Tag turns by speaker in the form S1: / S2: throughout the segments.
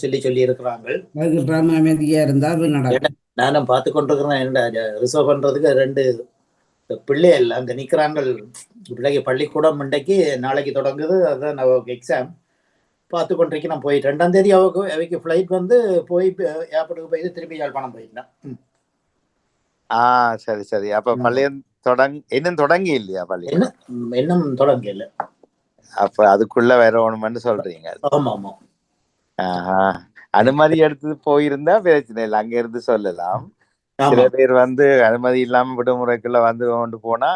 S1: சொல்லி சொல்லி இருக்கிறாங்க.
S2: அதுக்கு டிராமா அமைதியா இருந்தா அது நடக்கும்.
S1: நானும் பார்த்து கொண்டிருக்கிறேன். என்ன ரிசர்வ் பண்றதுக்கு 2 பிள்ளைகள் அங்க நிக்கிறாங்க. பிள்ளைக்கு பள்ளிக்கூடம் இன்றைக்கு நாளைக்கு தொடங்குது. அதான் எக்ஸாம் பார்த்து கொண்டிருக்கேன். நான் போய் 2ஆம் தேதி அவைக்கு ஃப்ளைட் வந்து போய் ஏர்போர்ட்டுக்கு போய் திருப்பி யாழ்ப்பாணம் போயிருந்தேன்.
S3: சரி சரி. அப்ப பள்ளியம் இன்னும் தொடங்கி இல்லையா பள்ளி?
S1: இன்னும் தொடங்க இல்ல.
S3: அப்ப அதுக்குள்ள வரணும்னு சொல்றீங்க?
S1: ஆமா ஆமா.
S3: அனுமதி எடுத்து போயிருந்தா பிரச்சனை இல்லை, அங்க இருந்து சொல்லலாம். சில பேர் வந்து அனுமதி இல்லாம விடுமுறைக்குள்ள வந்து கொண்டு போனா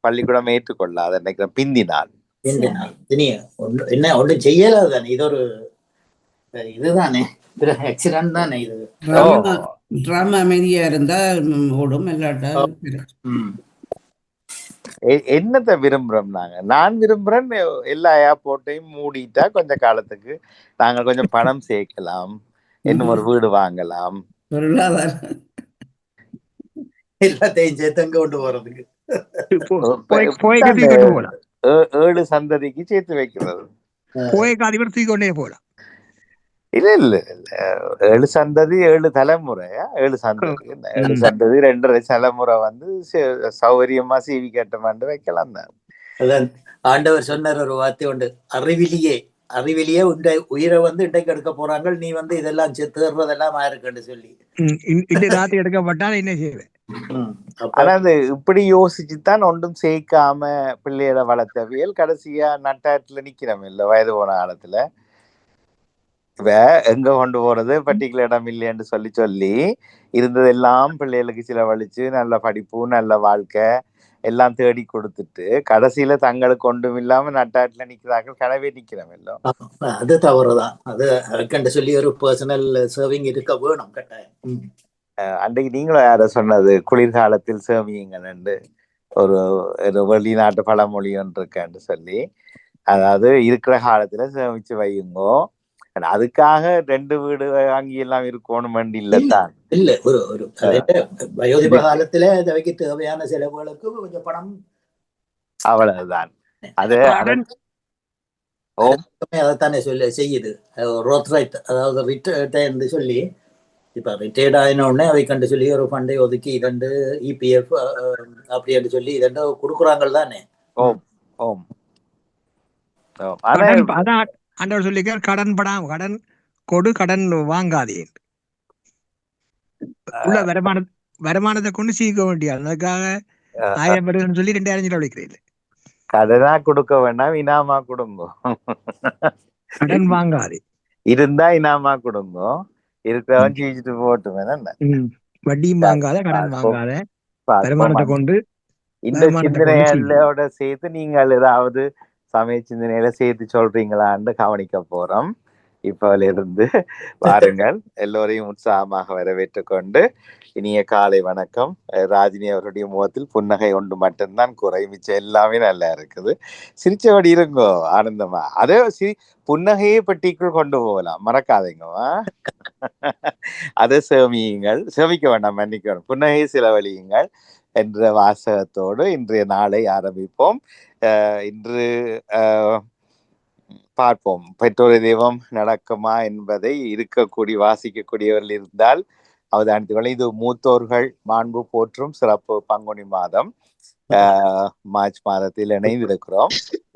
S3: பள்ளிக்கூடம் ஏற்றுக்கொள்ளாது. நினைக்கிறேன் பிந்தினால்
S1: என்ன ஒன்றும் செய்யலாது தானே. இது ஒரு இதுதானே, ஆக்சிடென்ட் தானே இது.
S2: டிராமா அமைதியா இருந்தா ஓடும். இல்லாட்டா
S3: என்னத்தை விரும்புறோம் நாங்க? நான் விரும்புறேன் எல்லா ஏர்போர்ட்டையும் மூடிட்டா கொஞ்ச காலத்துக்கு நாங்கள் கொஞ்சம் பணம் சேர்க்கலாம், இன்னும் ஒரு வீடு வாங்கலாம்,
S1: எல்லாத்தையும் சேர்த்து கொண்டு போறதுக்கு
S3: 7 சந்ததிக்கு சேர்த்து வைக்கிறது.
S4: போகலாம்.
S3: இல்ல இல்ல இல்ல, 7 சந்ததி 7 தலைமுறையா? 7 சந்ததி 7 சந்ததி 2.5 தலைமுறை வந்து சௌகரியமா சீவி கட்டமாண்டு வைக்கலாம் தான்.
S1: அதான் ஆண்டவர் சொன்னார் ஒரு வார்த்தை உண்டு, அறிவிலியே உயிரை வந்து இன்றைக்கு எடுக்க போறாங்க, நீ வந்து இதெல்லாம் தேர்றதெல்லாம் இருக்குன்னு சொல்லி
S4: ராத்திரி எடுக்கப்பட்டால் என்ன செய்வேன்.
S3: ஆனா அது இப்படி யோசிச்சுதான் ஒன்றும் சேர்க்காம பிள்ளையோட வளர்த்தவியல் கடைசியா நட்டாட்டுல நிக்கிறோம் இல்ல வயது போன காலத்துல. எங்க கொண்டு போறது பர்டிகுலர் இடம் இல்லைன்னு சொல்லி சொல்லி இருந்ததெல்லாம் பிள்ளைகளுக்கு செலவழிச்சு நல்ல படிப்பு நல்ல வாழ்க்கை எல்லாம் தேடி கொடுத்துட்டு கடைசியில தங்களுக்கு ஒன்றும் இல்லாம நட்டாட்டுல நிக்கிறார்கள், கனவே நிக்கிறோம் எல்லாம்.
S1: அது தவறுதான். அது அதுக்கண்டு சொல்லி ஒரு பர்சனல் சர்விங் இருக்க வேணும் கட்டாயம்.
S3: அன்றைக்கு நீங்களும் யார சொன்னது குளிர்காலத்தில் சேமியுங்கன்னு ஒரு வெளிநாட்டு பழமொழி ஒன்று இருக்கேன்னு சொல்லி, அதாவது இருக்கிற காலத்துல சேமிச்சு வையுங்கோ, அதுக்காக 2 வீடு வாங்கி எல்லாம் இருக்கணும் இல்லத்தான்.
S1: இல்ல ஒரு வயோதிப காலத்துல அவைக்கு தேவையான செலவுகளுக்கு கொஞ்சம் பணம், அவ்வளவுதான். அதைத்தானே செய்யுது ரோத் ரைட். அதாவது ரிட்டையர்ட் சொல்லி இப்ப ரிட்டையர்ட் ஆயினோடனே அவை கண்டு சொல்லி ஒரு ஃபண்டை ஒதுக்கி 2 EPF அப்படி சொல்லி 2 கொடுக்குறாங்க தானே.
S4: ஆண்டவர் சொல்லிக்க கடன் கொடு, கடன் வாங்காதே. உள்ள வருமானத்தை கொண்டு சீக்க வேண்டியது. அதுக்காக 1000 சொல்லி 2500 உழைக்கிறீர்கள்.
S3: கடனா கொடுக்க வேண்டாம், இனாமா கொடுங்க.
S4: கடன் வாங்காதே,
S3: இருந்தா இனாமா கொடுங்க, இருக்கிறவன் ஜீவிச்சுட்டு போட்டு
S4: வட்டியும் வாங்காத, கடன் வாங்காத, வருமானத்தை கொண்டு.
S3: இந்த சிந்தனைகளோட சேர்த்து நீங்கள் ஏதாவது சமய சிந்தனையில சேர்த்து சொல்றீங்களான்னு கவனிக்க போறோம். இப்போலிருந்து வாருங்கள், எல்லோரையும் உற்சாகமாக வரவேற்றுக் கொண்டு இனிய காலை வணக்கம். ராஜினி அவருடைய முகத்தில் புன்னகை ஒன்று மட்டும்தான் குறை, மிச்சம் எல்லாமே நல்லா இருக்குது. சிரிச்சபடி இருங்கோ ஆனந்தமா. அதே புன்னகையை பெட்டிக்குள் கொண்டு போகலாம், மறக்காதீங்கம்மா. அதை சேமிக்க வேண்டாம், மன்னிக்கணும், புன்னகையை செலவழியுங்கள் என்ற வாசகத்தோடு இன்றைய நாளை ஆரம்பிப்போம். இன்று பார்ப்போம், பெற்றோர் தெய்வம் நடக்குமா என்பதை வாசிக்கக்கூடியவர்கள் இருந்தால் அவதானித்துக். இது மூத்தோர்கள் மாண்பு போற்றும் சிறப்பு பங்குனி மாதம், மார்ச் மாதத்தில் இணைந்திருக்கிறோம்.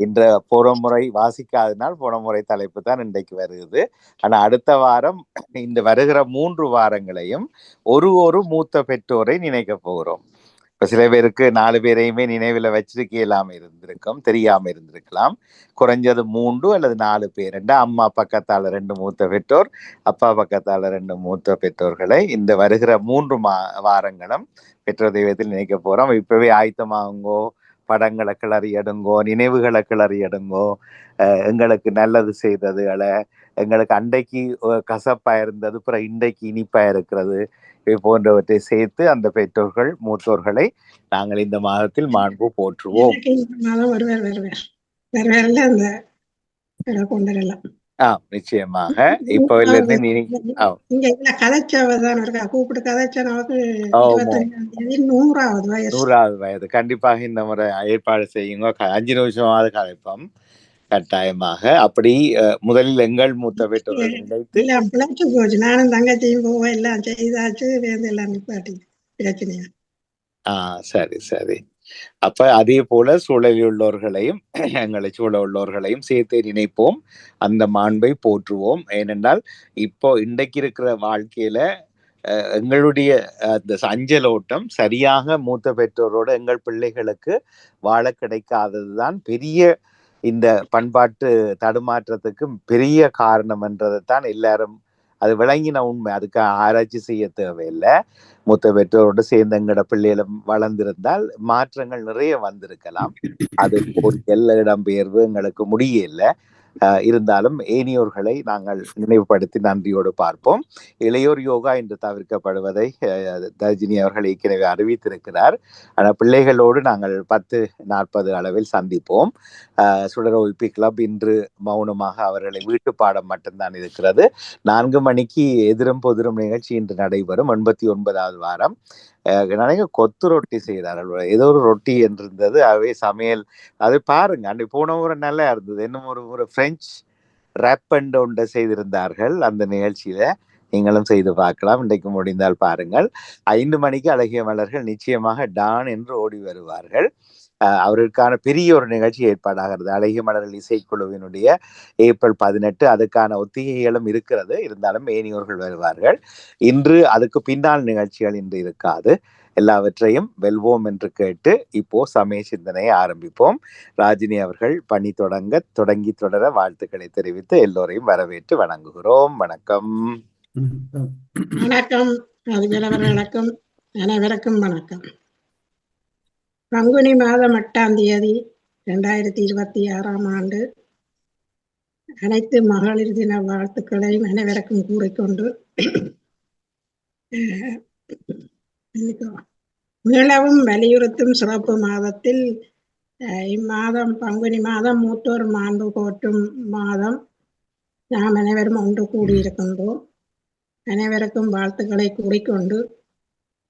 S3: இன்று போன முறை வாசிக்காதனால் போன முறை தலைப்பு தான் இன்றைக்கு வருகிறது. ஆனா அடுத்த வாரம் இந்த வருகிற 3 வாரங்களையும் ஒரு மூத்த பெற்றோரை நினைக்க போகிறோம். இப்ப சில பேருக்கு 4 பேரையுமே நினைவுல வச்சிருக்கலாம இருந்திருக்கும், தெரியாம இருந்திருக்கலாம். குறைஞ்சது 3 அல்லது 4 பேர், அம்மா பக்கத்தால 2 மூத்த பெற்றோர், அப்பா பக்கத்தால 2 மூத்த பெற்றோர்களை இந்த வருகிற 3 வாரங்களும் பெற்றோர் தெய்வத்தில் நினைக்க போறோம். இப்பவே ஆயத்தமாகுங்கோ, படங்களை கிளறி எடுங்கோ, நினைவுகளை கிளறி எடுங்கோ. எங்களுக்கு நல்லது செய்ததுகளை, எங்களுக்கு அன்றைக்கு கசப்பா இருந்தது அப்புறம் இன்றைக்கு இனிப்பா இருக்கிறது, போன்றவற்றை சேர்த்து அந்த பெற்றோர்கள் மூத்தோர்களை நாங்கள் இந்த மாதத்தில் மாண்பு போற்றுவோம். நிச்சயமாக இப்போல இருந்து நூறாவது வயது கண்டிப்பாக இந்த முறை ஏற்பாடு செய்யுங்க. 5 நிமிஷமாவது கலைப்போம். கட்டாயமாக அப்படி முதலில் எங்கள் மூத்த பெற்றோர்களை நினைத்து
S5: எல்லாம் பிழைச்சு போச்சு. நானும் தங்கச்சியும் போவோம், எல்லாம் செய்தாச்சு, எல்லாம் நிப்பாட்டி பிரச்சனையா.
S3: சரி சரி. அப்ப அதே போல சூழலில் உள்ளவர்களையும் எங்களை சூழ உள்ளவர்களையும் சேர்த்து நினைப்போம், அந்த மாண்பை போற்றுவோம். ஏனென்றால் இப்போ இன்றைக்கு இருக்கிற வாழ்க்கையில எங்களுடைய அந்த அஞ்சலோட்டம் சரியாக மூத்த பெற்றோரோட எங்கள் பிள்ளைகளுக்கு வாழ கிடைக்காததுதான் பெரிய இந்த பண்பாட்டு தடுமாற்றத்துக்கு பெரிய காரணம் என்றதைத்தான் எல்லாரும் அது விளங்கின உண்மை. அதுக்கு ஆராய்ச்சி செய்ய தேவையில்லை. மூத்த பெற்றோரோடு சேர்ந்து எங்கட பிள்ளைகளும் வளர்ந்திருந்தால் மாற்றங்கள் நிறைய வந்திருக்கலாம். அது ஒரு எல்லா இடம்பெயர்வு எங்களுக்கு முடியல. இருந்தாலும் ஏனியோர்களை நாங்கள் நினைவுபடுத்தி நன்றியோடு பார்ப்போம். இளையோர் யோகா என்று தவிர்க்கப்படுவதை தர்ஜினி அவர்கள் ஏற்கனவே அறிவித்திருக்கிறார். ஆனால் பிள்ளைகளோடு நாங்கள் 10:40 அளவில் சந்திப்போம். சுடர் ஒலிம்பி கிளப் இன்று மௌனமாக அவர்களை வீட்டு பாடம் மட்டும்தான் இருக்கிறது. 4 மணிக்கு எதிரும் பொதிரும் நிகழ்ச்சி இன்று நடைபெறும். 89வது வாரம். நிறைய கொத்து ரொட்டி செய்தார்கள். ஏதோ ஒரு ரொட்டி என்றிருந்தது. அவை சமையல் அது பாருங்க, அன்னைக்கு போன முறை நல்லா இருந்தது. இன்னும் ஒரு பிரெஞ்சு ரேப் அண்ட் ஒன்றை செய்திருந்தார்கள் அந்த நிகழ்ச்சியில. நீங்களும் செய்து பார்க்கலாம், இன்றைக்கு முடிந்தால் பாருங்கள். 5 மணிக்கு அழகிய மலர்கள் நிச்சயமாக டான் என்று ஓடி வருவார்கள். அவருக்கான பெரிய ஒரு நிகழ்ச்சி ஏற்பாடாகிறது. அழகிய மலர்கள் இசைக்குழுவினுடைய ஏப்ரல் 18 அதுக்கான ஒத்திகைகளும் இருக்கிறது. இருந்தாலும் ஏனியோர்கள் வருவார்கள். இன்று அதுக்கு பின்னால் நிகழ்ச்சிகள் இன்று இருக்காது. எல்லாவற்றையும் வெல்வோம் என்று கேட்டு இப்போ சமய சிந்தனையை ஆரம்பிப்போம். ராஜினி அவர்கள் பணி தொடங்கி தொடர வாழ்த்துக்களை தெரிவித்து எல்லோரையும் வரவேற்று வணங்குகிறோம். வணக்கம்.
S5: வணக்கம். வணக்கம். அனைவருக்கும் வணக்கம். பங்குனி மாதம் 8ஆம் தேதி 2026ஆம் ஆண்டு அனைத்து மகளிர் தின வாழ்த்துக்களையும் அனைவருக்கும் கூறிக்கொண்டு மீளவும் வலியுறுத்தும் சிறப்பு மாதத்தில் இம்மாதம் பங்குனி மாதம் மூத்தோர் மாண்பு போற்றும் மாதம். நாம் அனைவரும் ஒன்று கூடியிருக்கின்றோம். அனைவருக்கும் வாழ்த்துக்களை கூறிக்கொண்டு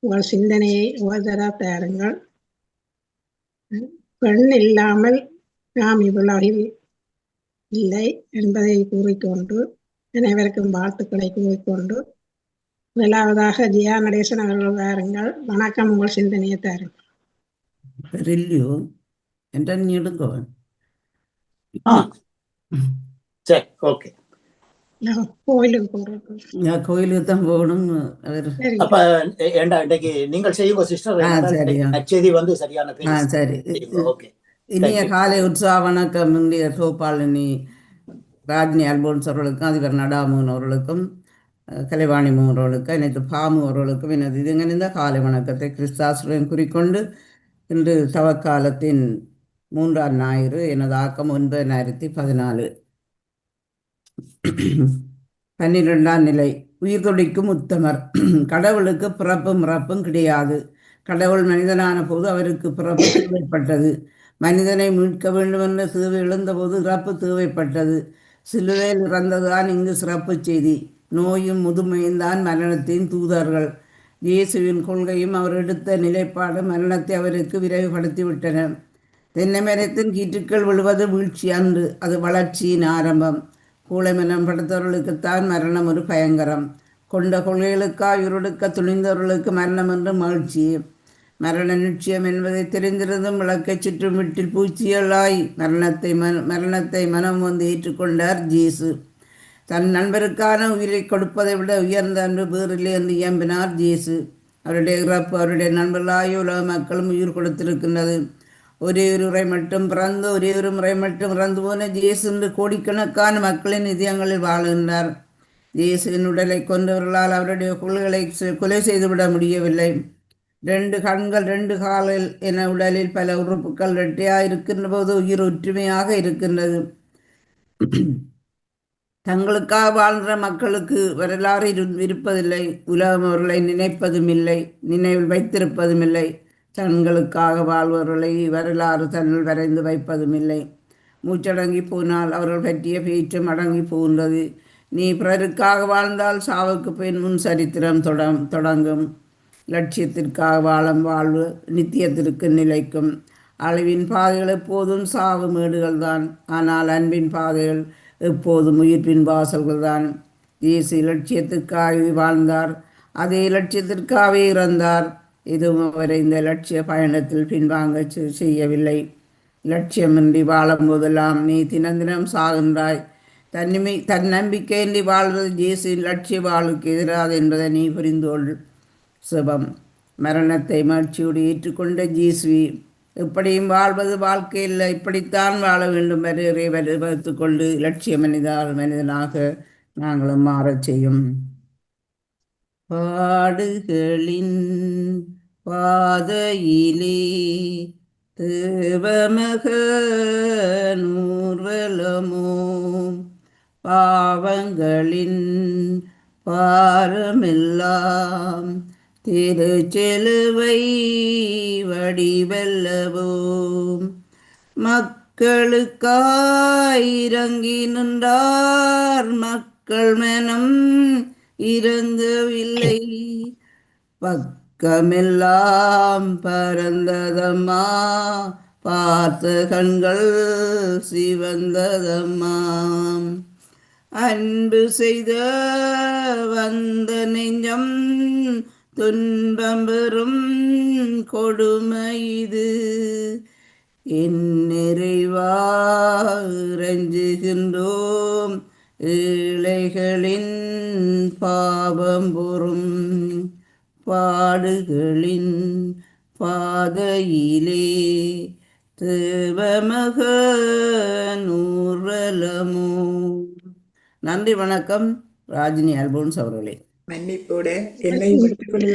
S5: உங்கள் சிந்தனையை உபதர தாருங்கள். பெண் இல்லாமல் நாம் இவ்வுலகில் இல்லை என்பதை கூறிக்கொண்டு அனைவருக்கும் வாழ்த்துக்களை கூறிக்கொண்டு முதலாவதாக ஜியா நடேசன் அவர்கள் வாருங்கள். வணக்கம். உங்கள் சிந்தனையை தாருங்கள்.
S2: கோயிலுக்கு தான் போகணும்.
S1: அப்ப இன்னைக்கு நீங்கள் செய்யுங்க சிஸ்டர். நற்செய்தி வந்து சரியான பேர்.
S2: சரி. இனிய காலை உற்சாக வணக்கம். இந்திய சோபாலினி ராஜினி அல்போன்ஸ் அவர்களுக்கும் அதிபர் நடாமோன் அவர்களுக்கும் கலைவாணி அவர்களுக்கும் எனது பாமு அவர்களுக்கும் எனது இதுங்கிருந்த காலை வணக்கத்தை கிறிஸ்தாசுடன் குறிக்கொண்டு இன்று தவக்காலத்தின் 3ஆம் ஞாயிறு. எனது ஆக்கம் 9014. 12ஆம் நிலை. உயிர் துடிக்கும் உத்தமர். கடவுளுக்கு பிறப்பும் இறப்பும் கிடையாது. கடவுள் மனிதனான போது அவருக்கு பிறப்பு தேவைப்பட்டது. மனிதனை மீட்க வேண்டும் என்ற சேவை எழுந்தபோது இறப்பு தேவைப்பட்டது. சிலுவையில் இறந்ததுதான் இங்கு சிறப்பு செய்தி. நோயும் முதுமையும் தான் மரணத்தின் தூதர்கள். இயேசுவின் கொள்கையும் அவர் எடுத்த நிலைப்பாடு மரணத்தை அவருக்கு விரைவுபடுத்திவிட்டன. தென்னை மரத்தின் கீற்றுக்கள் விழுவது வீழ்ச்சி அன்று, அது வளர்ச்சியின் ஆரம்பம். கூளைமனம் படுத்தவர்களுக்குத்தான் மரணம் ஒரு பயங்கரம். கொண்ட கொள்கைகளுக்காக உருடுக்க துணிந்தவர்களுக்கு மரணம் என்று மகிழ்ச்சி. மரண நிச்சயம் என்பதை தெரிந்திருந்தும் விளக்கை சுற்றும் வீட்டில் பூச்சியலாய் மரணத்தை மனம் வந்து ஏற்றுக்கொண்டார் ஜேசு. தன் நண்பருக்கான உயிரை கொடுப்பதை விட உயர்ந்த அன்பு வேறில்லை என்று இயம்பினார் ஜேசு. அவருடைய இறப்பு அவருடைய நண்பர்களாய உலக மக்களும் உயிர் கொடுத்திருக்கின்றது. ஒரே ஒரு முறை மட்டும் பிறந்து ஒரே ஒரு முறை மட்டும் இறந்து போன ஜேசு இன்று கோடிக்கணக்கான மக்களின் இதயங்களில் வாழ்கின்றார். ஜேசுவின் உடலை கொண்டவர்களால் அவருடைய கொள்கைகளை கொலை செய்துவிட முடியவில்லை. 2 கண்கள் 2 கால்கள் என உடலில் பல உறுப்புகள் இரட்டையாக இருக்கின்ற போது உயிர் ஒற்றுமையாக இருக்கின்றது. தங்களுக்காக வாழ்கிற மக்களுக்கு வரலாறு இருப்பதில்லை. உலகம் அவர்களை நினைப்பதும் இல்லை, நினைவில் வைத்திருப்பதும் இல்லை. தங்களுக்காக வாழ்வர்களை வரலாறு தன்னில் வரைந்து வைப்பதும் இல்லை. மூச்சடங்கி போனால் அவர்கள் பற்றிய பேச்சும் அடங்கி போகின்றது. நீ பிறருக்காக வாழ்ந்தால் சாவுக்கு பின் முன் சரித்திரம் தொடங்கும். லட்சியத்திற்காக வாழும் வாழ்வு நித்தியத்திற்கு நிலைக்கும். அழிவின் பாதைகள் எப்போதும் சாவு மேடுகள்தான், ஆனால் அன்பின் பாதைகள் எப்போதும் உயிர்ப்பின் வாசல்கள் தான். இயேசு இலட்சியத்திற்காக வாழ்ந்தார், அதே இலட்சியத்திற்காகவே இறந்தார். இதுவும் அவரை இந்த லட்சிய பயணத்தில் பின்வாங்க செய்யவில்லை. லட்சியமின்றி வாழும் போதெல்லாம் நீ தினம் தினம் சாகின்றாய். தன்னம்பிக்கையின்றி வாழ்வது இயேசுவின் லட்சிய வாழ்வுக்கு எதிராது என்பதை நீ புரிந்து கொள். சிவம் மரணத்தை மகிழ்ச்சியோடு ஏற்றுக்கொண்ட ஜேசுவி எப்படியும் வாழ்வது வாழ்க்கை இல்லை, இப்படித்தான் வாழ வேண்டும் வரை வகுத்து கொண்டு லட்சிய மனிதனாக நாங்களும் மாறச் செய்யும். பாடுகளின் பாதையிலே தேவமக நூர்வலமோ, பாவங்களின் பாரமெல்லாம் திருச்செலுவை வடிவல்லவோ, மக்களுக்காய் இறங்கி நின்றார், மக்கள் மனம் இறங்கவில்லை. பக்கமெல்லாம் பரந்ததம்மா, பார்த்த கண்கள் சிவந்ததம்மா. அன்பு செய்த வந்த நெஞ்சம் துன்பம் பெறும் கொடுமை இது. என் நிறைவா இறைஞ்சுகின்றோம், ஏழைகளின் பாவம் பொறும். பாடுகளின் பாதையிலே தேவமக நூர்வலமோ. நன்றி, வணக்கம். ராஜினி அல்போன்ஸ் அவர்களே.
S6: மன்னிப்போட என்னையும் எடுத்துக்கொள்ள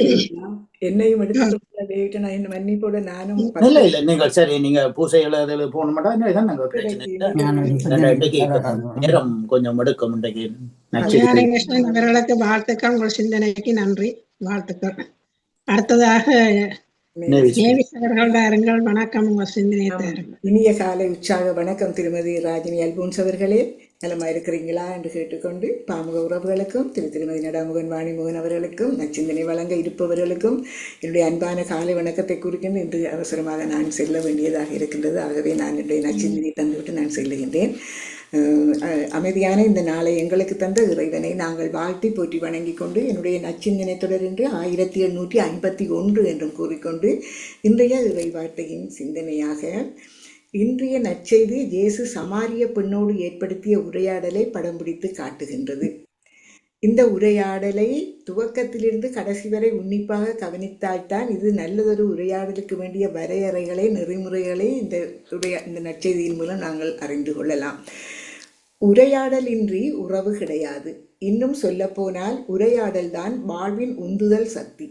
S6: என்னையும் எடுத்துக்கொள்ள நான் மன்னிப்போட நானும்
S1: இல்ல இல்ல நீங்கள் சரி, நீங்க பூசைகள் அதில் போன மாட்டோம், நாங்கள் பிரச்சனை நேரம் கொஞ்சம் எடுக்கும். இன்றைக்கு
S5: கிருஷ்ணன் அவர்களுக்கு வாழ்த்துக்கள், உங்கள் சிந்தனைக்கு நன்றி, வாழ்த்துக்கள். அடுத்ததாக அவர்கள் வணக்கம், உங்கள் சிந்தனை.
S6: இனிய காலை உற்சாக வணக்கம் திருமதி ராஜினி அல்போன்ஸ் அவர்களே. நலமா இருக்கிறீங்களா என்று கேட்டுக்கொண்டு பாமுக உறவுகளுக்கும் திருமதி நடாமுகன் வாணிமுகன் அவர்களுக்கும் நச்சிந்தனை வழங்க இருப்பவர்களுக்கும் என்னுடைய அன்பான காலை வணக்கத்தை குறிக்கின்ற இன்று அவசரமாக நான் செல்ல வேண்டியதாக இருக்கின்றது. ஆகவே நான் என்னுடைய நச்சிந்தனை தந்துவிட்டு நான் செல்லுகின்றேன். அமைதியான இந்த நாளை எங்களுக்கு தந்த இறைவனை நாங்கள் வாழ்த்தி போற்றி வணங்கி கொண்டு என்னுடைய நச்சிந்தனை தொடர்ந்து 1851 என்றும் கூறிக்கொண்டு இன்றைய இறைவார்த்தையின் சிந்தனையாக இன்றைய நற்செய்தி இயேசு சமாரிய பெண்ணோடு ஏற்படுத்திய உரையாடலை படம் பிடித்து காட்டுகின்றது. இந்த உரையாடலை துவக்கத்திலிருந்து கடைசி வரை உன்னிப்பாக கவனித்தால்தான் இது நல்லதொரு உரையாடலுக்கு வேண்டிய வரையறைகளை நெறிமுறைகளை இந்த நற்செய்தியின் மூலம் நாங்கள் அறிந்து கொள்ளலாம். உரையாடலின்றி உறவு கிடையாது. இன்னும் சொல்லப்போனால் உரையாடல் தான் வாழ்வின் உந்துதல் சக்தி.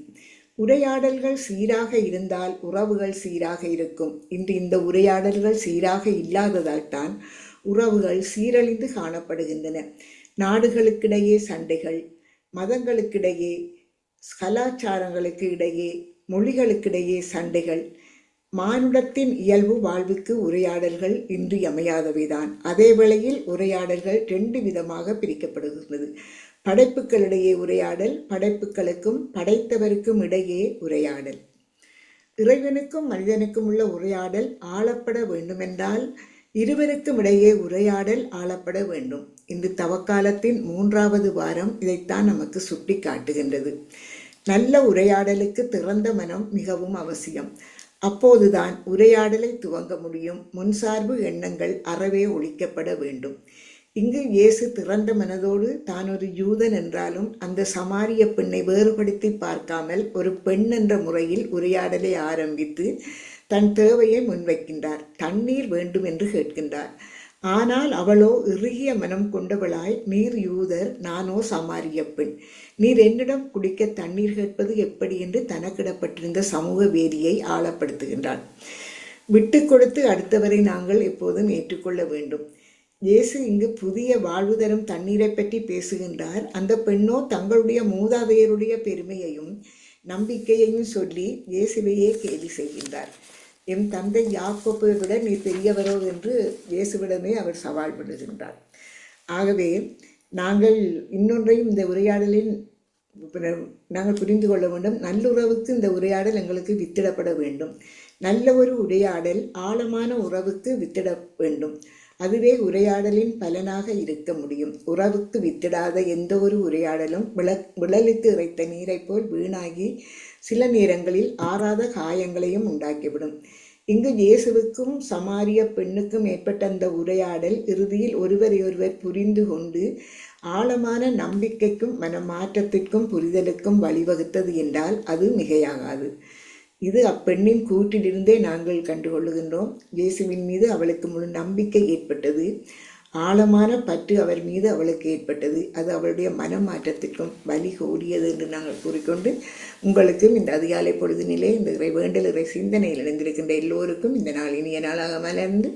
S6: உரையாடல்கள் சீராக இருந்தால் உறவுகள் சீராக இருக்கும். இன்று இந்த உரையாடல்கள் சீராக இல்லாததால் தான் உறவுகள் சீரழிந்து காணப்படுகின்றன. நாடுகளுக்கிடையே சண்டைகள், மதங்களுக்கிடையே, கலாச்சாரங்களுக்கு இடையே, மொழிகளுக்கிடையே சண்டைகள். மானுடத்தின் இயல்பு வாழ்வுக்கு உரையாடல்கள் இன்றியமையாதவைதான். அதே வேளையில் உரையாடல்கள் 2 விதமாக பிரிக்கப்படுகின்றது. படைப்புகளிடையே உரையாடல், படைப்புகளுக்கும் படைத்தவருக்கும் இடையே உரையாடல். இறைவனுக்கும் மனிதனுக்கும் உள்ள உரையாடல் ஆளப்பட வேண்டுமென்றால் இருவருக்கும் இடையே உரையாடல் ஆளப்பட வேண்டும். இன்று தவக்காலத்தின் 3வது வாரம் இதைத்தான் நமக்கு சுட்டி காட்டுகின்றது. நல்ல உரையாடலுக்கு திறந்த மனம் மிகவும் அவசியம். அப்போதுதான் உரையாடலை துவங்க முடியும். முன்சார்பு எண்ணங்கள் அறவே ஒழிக்கப்பட வேண்டும். இங்கு இயேசு திறந்த மனதோடு தான் ஒரு யூதன் என்றாலும் அந்த சமாரிய பெண்ணை வேறுபடுத்தி பார்க்காமல் ஒரு பெண் என்ற முறையில் உரையாடலை ஆரம்பித்து தன் தேவையை முன்வைக்கின்றார். தண்ணீர் வேண்டும் என்று கேட்கின்றார். ஆனால் அவளோ இறுகிய மனம் கொண்டவளாய், நீர் யூதர், நானோ சமாரிய பெண், நீர் என்னிடம் குடிக்க தண்ணீர் கேட்பது எப்படி என்று தனக்கிடப்பட்டிருந்த சமூக வேதியை ஆழப்படுத்துகின்றார். விட்டு கொடுத்து அடுத்தவரை நாங்கள் எப்போதும் ஏற்றுக்கொள்ள வேண்டும். இயேசு இங்கு புதிய வாழ்வு தரும் தண்ணீரை பற்றி பேசுகின்றார். அந்த பெண்ணோ தங்களுடைய மூதாதையருடைய பெருமையையும் நம்பிக்கையையும் சொல்லி இயேசுவையே கேலி செய்கின்றார். எம் தந்தை யாக்கோப்பை விட நீ பெரியவரோ என்று இயேசுவிடமே அவர் சவால் விடுகின்றார். ஆகவே நாங்கள் இன்னொன்றையும் இந்த உரையாடலில் நாங்கள் புரிந்து கொள்ள வேண்டும். நல்லுறவுக்கு இந்த உரையாடல் எங்களுக்கு வித்திடப்பட வேண்டும். நல்ல ஒரு உரையாடல் ஆழமான உறவுக்கு வித்திட வேண்டும். அதுவே உரையாடலின் பலனாக இருக்க முடியும். உறவுக்கு வித்திடாத எந்த ஒரு உரையாடலும் விழலுக்கு இறைத்த நீரைப் போல் வீணாகி சில நேரங்களில் ஆறாத காயங்களையும் உண்டாக்கிவிடும். இங்கு இயேசுவுக்கும் சமாரிய பெண்ணுக்கும் ஏற்பட்ட அந்த உரையாடல் இறுதியில் ஒருவரையொருவர் புரிந்து கொண்டு ஆழமான நம்பிக்கைக்கும் மனமாற்றத்திற்கும் புரிதலுக்கும் வழிவகுத்தது என்றால் அது மிகையாகாது. இது அப்பெண்ணின் கூற்றிலிருந்தே நாங்கள் கண்டுகொள்ளுகின்றோம். இயேசுவின் மீது அவளுக்கு முழு நம்பிக்கை ஏற்பட்டது. ஆழமான பற்று அவர் மீது அவளுக்கு ஏற்பட்டது. அது அவளுடைய மனமாற்றத்திற்கும் வழி கோடியது என்று நாங்கள் கூறிக்கொண்டு உங்களுக்கும் இந்த அதிகாலை பொழுதினிலே இந்த இறை வேண்டல் இறை சிந்தனையில் இணைந்திருக்கின்ற எல்லோருக்கும் இந்த நாள் இனிய நாளாக மலர்ந்து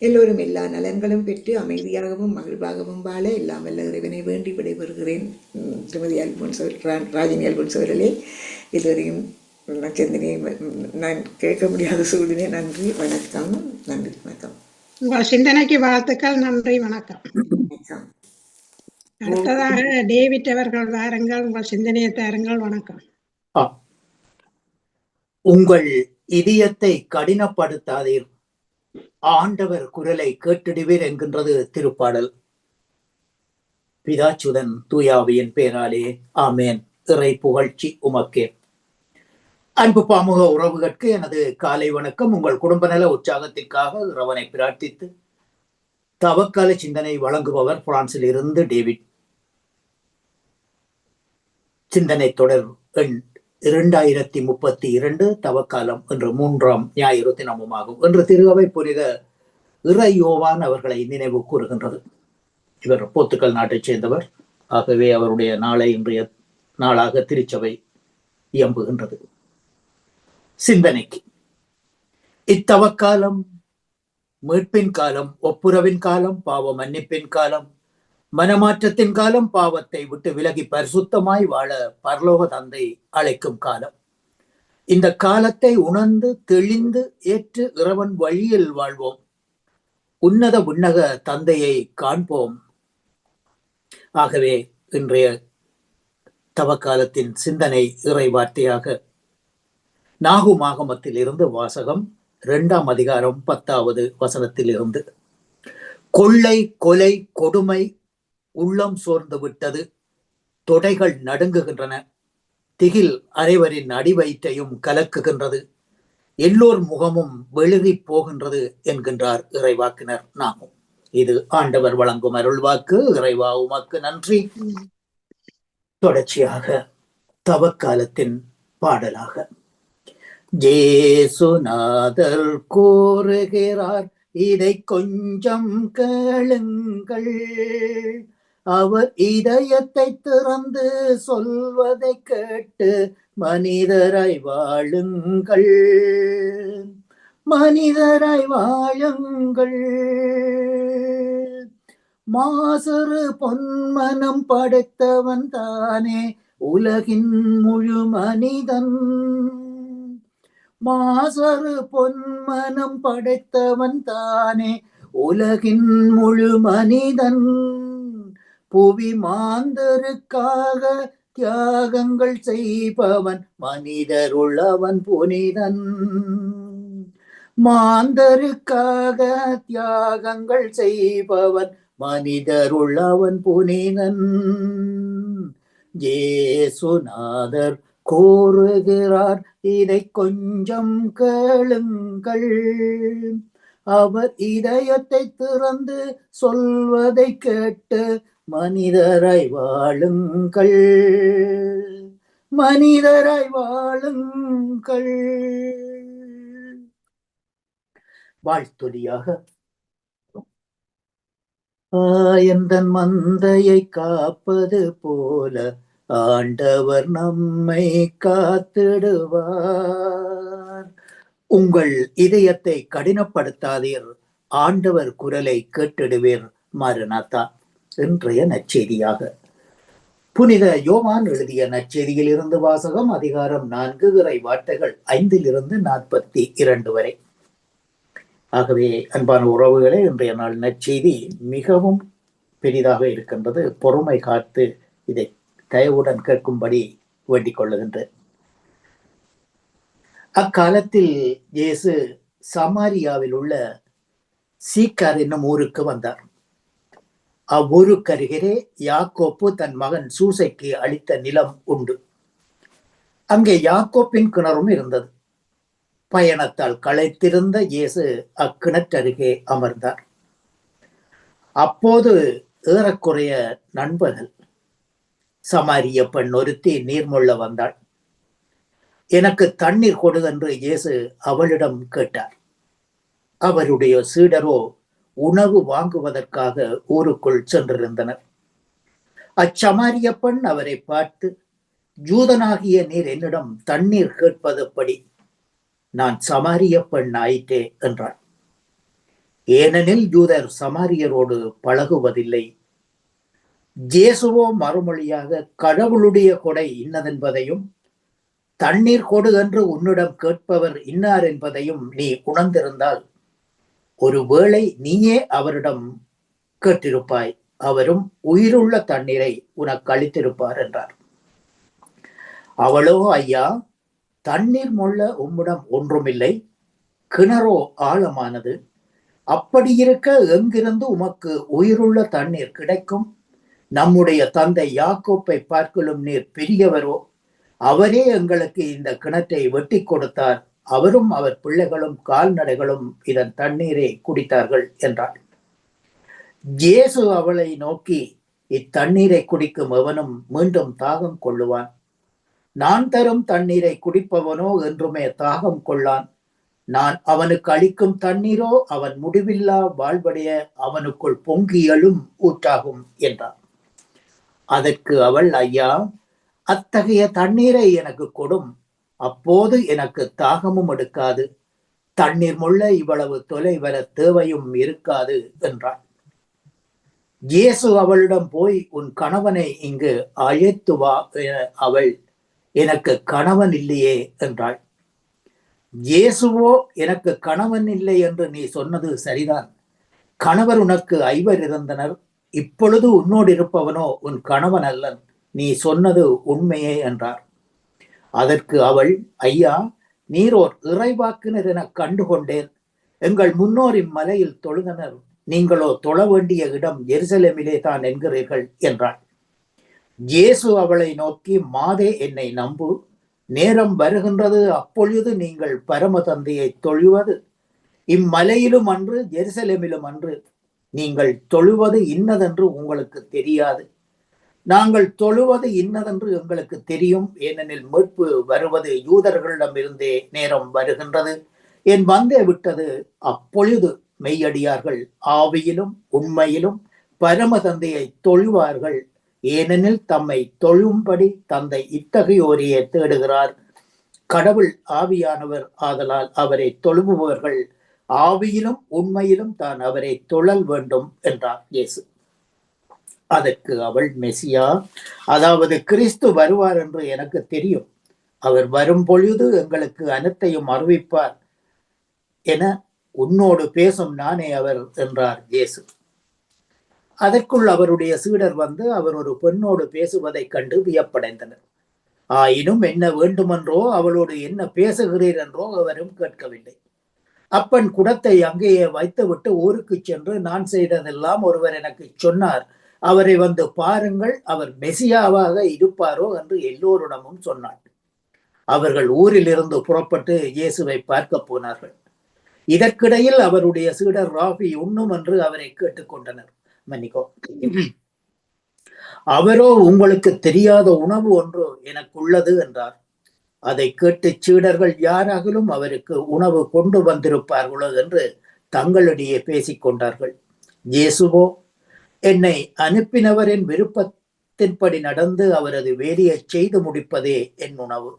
S6: எல்லோரும் எல்லா நலன்களும் பெற்று அமைதியாகவும் மகிழ்வாகவும் வாழ எல்லாம் வல்ல இறைவனை வேண்டி விடைபெறுகிறேன். திருமதி ராஜினி அல்போன்ஸ் அவர்களே, எல்லோரையும் நச்சந்தினியை நான் கேட்க முடியாத சூழ்நிலை. நன்றி, வணக்கம். நன்றி, வணக்கம்.
S5: உங்கள் சிந்தனைக்கு வாழ்த்துக்கள். நன்றி, வணக்கம். அடுத்ததாக டேவிட் அவர்கள் வாருங்கள், உங்கள் சிந்தனையை தாருங்கள். வணக்கம்.
S1: உங்கள் இதயத்தை கடினப்படுத்தாதீர், ஆண்டவர் குரலை கேட்டிடுவீர் என்கின்றது திருப்பாடல். பிதாச்சுதன் தூயாவியின் பேராலே ஆமேன். இறை புகழ்ச்சி உமக்கே. அன்பு பாமுக உறவுகளுக்கு எனது காலை வணக்கம். உங்கள் குடும்ப நல உற்சாகத்திற்காக இறைவனை பிரார்த்தித்து தவக்கால சிந்தனை வழங்குபவர் பிரான்சில் இருந்து டேவிட். சிந்தனை தொடர் எண் 2032 தவக்காலம் என்று 3ஆம் ஞாயிறு தினமுமாகும் என்று திருஅவை புனித இறை யோவான் அவர்களை நினைவு கூறுகின்றது. இவர் போர்த்துகல் நாட்டைச் சேர்ந்தவர். ஆகவே அவருடைய நாளை இன்றைய நாளாக திருச்சபை இயம்புகின்றது. சிந்தனைக்கு இத்தவக்காலம் மீட்பின் காலம், ஒப்புரவின் காலம், பாவ மன்னிப்பின் காலம், மனமாற்றத்தின் காலம், பாவத்தை விட்டு விலகி பரிசுத்தமாய் வாழ பரலோக தந்தை அழைக்கும் காலம். இந்த காலத்தை உணர்ந்து தெளிந்து ஏற்று இறைவன் வழியில் வாழ்வோம். உன்னத விண்ணக தந்தையை காண்போம். ஆகவே இன்றைய தவக்காலத்தின் சிந்தனை இறை வார்த்தையாக நாகுமாகமத்தில் இருந்து வாசகம் 2ஆம் அதிகாரம் 10வது வசனத்தில் இருந்து. கொள்ளை, கொலை, கொடுமை உள்ளம் சோர்ந்து விட்டது, தொடைகள் நடுங்குகின்றன, திகில் அனைவரின் அடிவயிற்றையும் கலக்குகின்றது, எல்லோர் முகமும் வெளிரி போகின்றது என்கின்றார் இறைவாக்கினர் நாகும். இது ஆண்டவர் வழங்கும் அருள்வாக்கு. இறைவா உமக்கு நன்றி. தொடர்ச்சியாக தவக்காலத்தின் பாடலாக ஜேசுநாதர் கூறுகிறார், இதை கொஞ்சம் கேளுங்கள், அவர் இதயத்தை திறந்து சொல்வதை கேட்டு மனிதராய் வாழுங்கள், மனிதராய் வாழுங்கள். மாசறு பொன்மனம் படைத்தவன் தானே உலகின் முழு மனிதன், மாசறு பொன்மனம் படைத்தவன் தானே உலகின் முழு மனிதன், புவி மாந்தருக்காக தியாகங்கள் செய்பவன் மனிதருள்ளவன் புனிதன், மாந்தருக்காக தியாகங்கள் செய்பவன் மனிதருள்ளவன் புனிதன். இயேசுநாதர் கூறுகிறார், இதை கொஞ்சம் கேளுங்கள், அவர் இதயத்தை திறந்து சொல்வதை கேட்டு மனிதராய் வாழுங்கள், மனிதராய் வாழுங்கள். வாழ்த்தொலியாக எந்தன் மந்தையை காப்பது போல ஆண்டவர் நம்மை காத்திடுவார். உங்கள் இதயத்தை கடினப்படுத்தாதீர், ஆண்டவர் குரலை கேட்டிடுவீர். மரணாத்தா. இன்றைய நற்செய்தியாக புனித யோவான் எழுதிய நற்செய்தியில் இருந்து வாசகம். அதிகாரம் 4 இறை வார்த்தைகள் 5 42 வரை. ஆகவே அன்பான உறவுகளே, இன்றைய நாள் நற்செய்தி மிகவும் பெரிதாக இருக்கின்றது. பொறுமை காத்து இதை தயவுடன் கேட்கும்படி வேண்டிக் கொள்ளுகின்றேன். அக்காலத்தில் இயேசு சமாரியாவில் உள்ள சீக்கார் என்னும் ஊருக்கு வந்தார். அவ்வூருக்கருகே யாக்கோப்பு தன் மகன் சூசைக்கு அளித்த நிலம் உண்டு. அங்கே யாக்கோப்பின் கிணறும் இருந்தது. பயணத்தால் களைத்திருந்த இயேசு அக்கிணற்றருகே அமர்ந்தார். அப்போது ஏறக்குறைய நண்பகல். சமாரிய பெண் ஒருத்தி நீர்மொள்ள வந்தாள். எனக்கு தண்ணீர் கொடு என்று இயேசு அவளிடம் கேட்டார். அவருடைய சீடரோ உணவு வாங்குவதற்காக ஊருக்குள் சென்றிருந்தனர். அச்சமாரிய பெண் அவரை பார்த்து, யூதனாகிய நீர் என்னிடம் தண்ணீர் கேட்பதுபடி? நான் சமாரிய பெண் ஆயிற்றே என்றாள். ஏனெனில் யூதர் சமாரியரோடு பழகுவதில்லை. இயேசுவோ மறுமொழியாக, கடவுளுடைய கொடை இன்னதென்பதையும் தண்ணீர் கொடு என்று உன்னிடம் கேட்பவர் இன்னார் என்பதையும் நீ உணர்ந்திருந்தால் ஒருவேளை நீயே அவரிடம் கேட்டிருப்பாய், அவரும் உயிருள்ள தண்ணீரை உனக்கு அளித்திருப்பார் என்றார். அவளோ, ஐயா, தண்ணீர் மொள்ள உம்மிடம் ஒன்றுமில்லை, கிணறோ ஆழமானது. அப்படியிருக்க எங்கிருந்து உமக்கு உயிருள்ள தண்ணீர் கிடைக்கும்? நம்முடைய தந்தை யாக்கோப்பை பார்க்கலும் நீர் பெரியவரோ? அவரே எங்களுக்கு இந்த கிணற்றை வெட்டி கொடுத்தார். அவரும் அவர் பிள்ளைகளும் கால்நடைகளும் இதன் தண்ணீரை குடித்தார்கள் என்றார். இயேசு அவளை நோக்கி, இத்தண்ணீரை குடிக்கும் எவனும் மீண்டும் தாகம் கொள்ளுவான். நான் தரும் தண்ணீரை குடிப்பவனோ என்றுமே தாகம் கொள்ளான். நான் அவனுக்கு அளிக்கும் தண்ணீரோ அவன் முடிவில்லா வாழ்வடைய அவனுக்குள் பொங்கி எழும் ஊற்றாகும் என்றார். அதற்கு அவள், ஐயா, அத்தகைய தண்ணீரை எனக்கு கொடும், அப்போது எனக்கு தாகமும் எடுக்காது, தண்ணீர் முள்ள இவ்வளவு தொலை வர தேவையும் இருக்காது என்றாள். இயேசு அவளிடம் போய், உன் கணவனை இங்கு அழைத்து வா. அவள், எனக்கு கணவன் இல்லையே என்றாள். இயேசுவோ, எனக்கு கணவன் இல்லை என்று நீ சொன்னது சரிதான். கணவர் உனக்கு 5 இருந்தனர். இப்பொழுது உன்னோடு இருப்பவனோ உன் கணவன் அல்லன். நீ சொன்னது உண்மையே என்றார். அதற்கு அவள், ஐயா, நீரோர் இறைவாக்கினர் என கண்டுகொண்டேன். எங்கள் முன்னோர் இம்மலையில் தொழுதனர். நீங்களோ தொழ வேண்டிய இடம் எருசலேமிலே தான் என்கிறீர்கள் என்றாள். இயேசு அவளை நோக்கி, மாதே, என்னை நம்பு. நேரம் வருகின்றது, அப்பொழுது நீங்கள் பரம தந்தையை தொழுவது இம்மலையிலும் அன்று எருசலேமிலும் அன்று. நீங்கள் தொழுவது இன்னதென்று உங்களுக்கு தெரியாது. நாங்கள் தொழுவது இன்னதென்று எங்களுக்கு தெரியும். ஏனெனில் மீட்பு வருவது யூதர்களிடமிருந்தே நேரம் வருகின்றது. என் வந்தே விட்டது. அப்பொழுது மெய்யடியார்கள் ஆவியிலும் உண்மையிலும் பரம தந்தையை தொழுவார்கள். ஏனெனில் தம்மை தொழும்படி தந்தை இத்தகையோரையே தேடுகிறார். கடவுள் ஆவியானவர் ஆதலால் அவரை தொழுபவர்கள் ஆவியிலும் உண்மையிலும் தான் அவரை தொழல் வேண்டும் என்றார் இயேசு. அதற்கு அவள், மெசியா, அதாவது கிறிஸ்து வருவார் என்று எனக்கு தெரியும். அவர் வரும் பொழுது எங்களுக்கு அனைத்தையும் அறிவிப்பார் என உன்னோடு பேசும் நானே அவர் என்றார் இயேசு. அதற்குள் அவருடைய சீடர் வந்து அவர் ஒரு பெண்ணோடு பேசுவதைக் கண்டு வியப்படைந்தனர். ஆயினும் என்ன வேண்டுமென்றோ அவளோடு என்ன பேசுகிறீர் என்றோ அவரும் கேட்கவில்லை. அப்பன் குடத்தை அங்கேயே வைத்துவிட்டு ஊருக்கு சென்று, நான் செய்ததெல்லாம் ஒருவர் எனக்கு சொன்னார், அவரை வந்து பாருங்கள், அவர் மெசியாவாக இருப்பாரோ என்று எல்லோரிடமும் சொன்னார். அவர்கள் ஊரிலிருந்து புறப்பட்டு இயேசுவை பார்க்க போனார்கள். இதற்கிடையில் அவருடைய சீடர் ராபி உண்ணும் என்று அவரை கேட்டுக்கொண்டனர். மன்னிக்கோ, அவரோ, உங்களுக்கு தெரியாத உணவு ஒன்று எனக்கு உள்ளது என்றார். அதை கேட்டு சீடர்கள், யாராகிலும் அவருக்கு உணவு கொண்டு வந்திருப்பார்களோ என்று தங்களிடையே பேசிக்கொண்டார்கள். இயேசுவோ, என்னை அனுப்பினவரின் விருப்பத்தின்படி நடந்து அவரது வேலையை செய்து முடிப்பதே என் உணவு.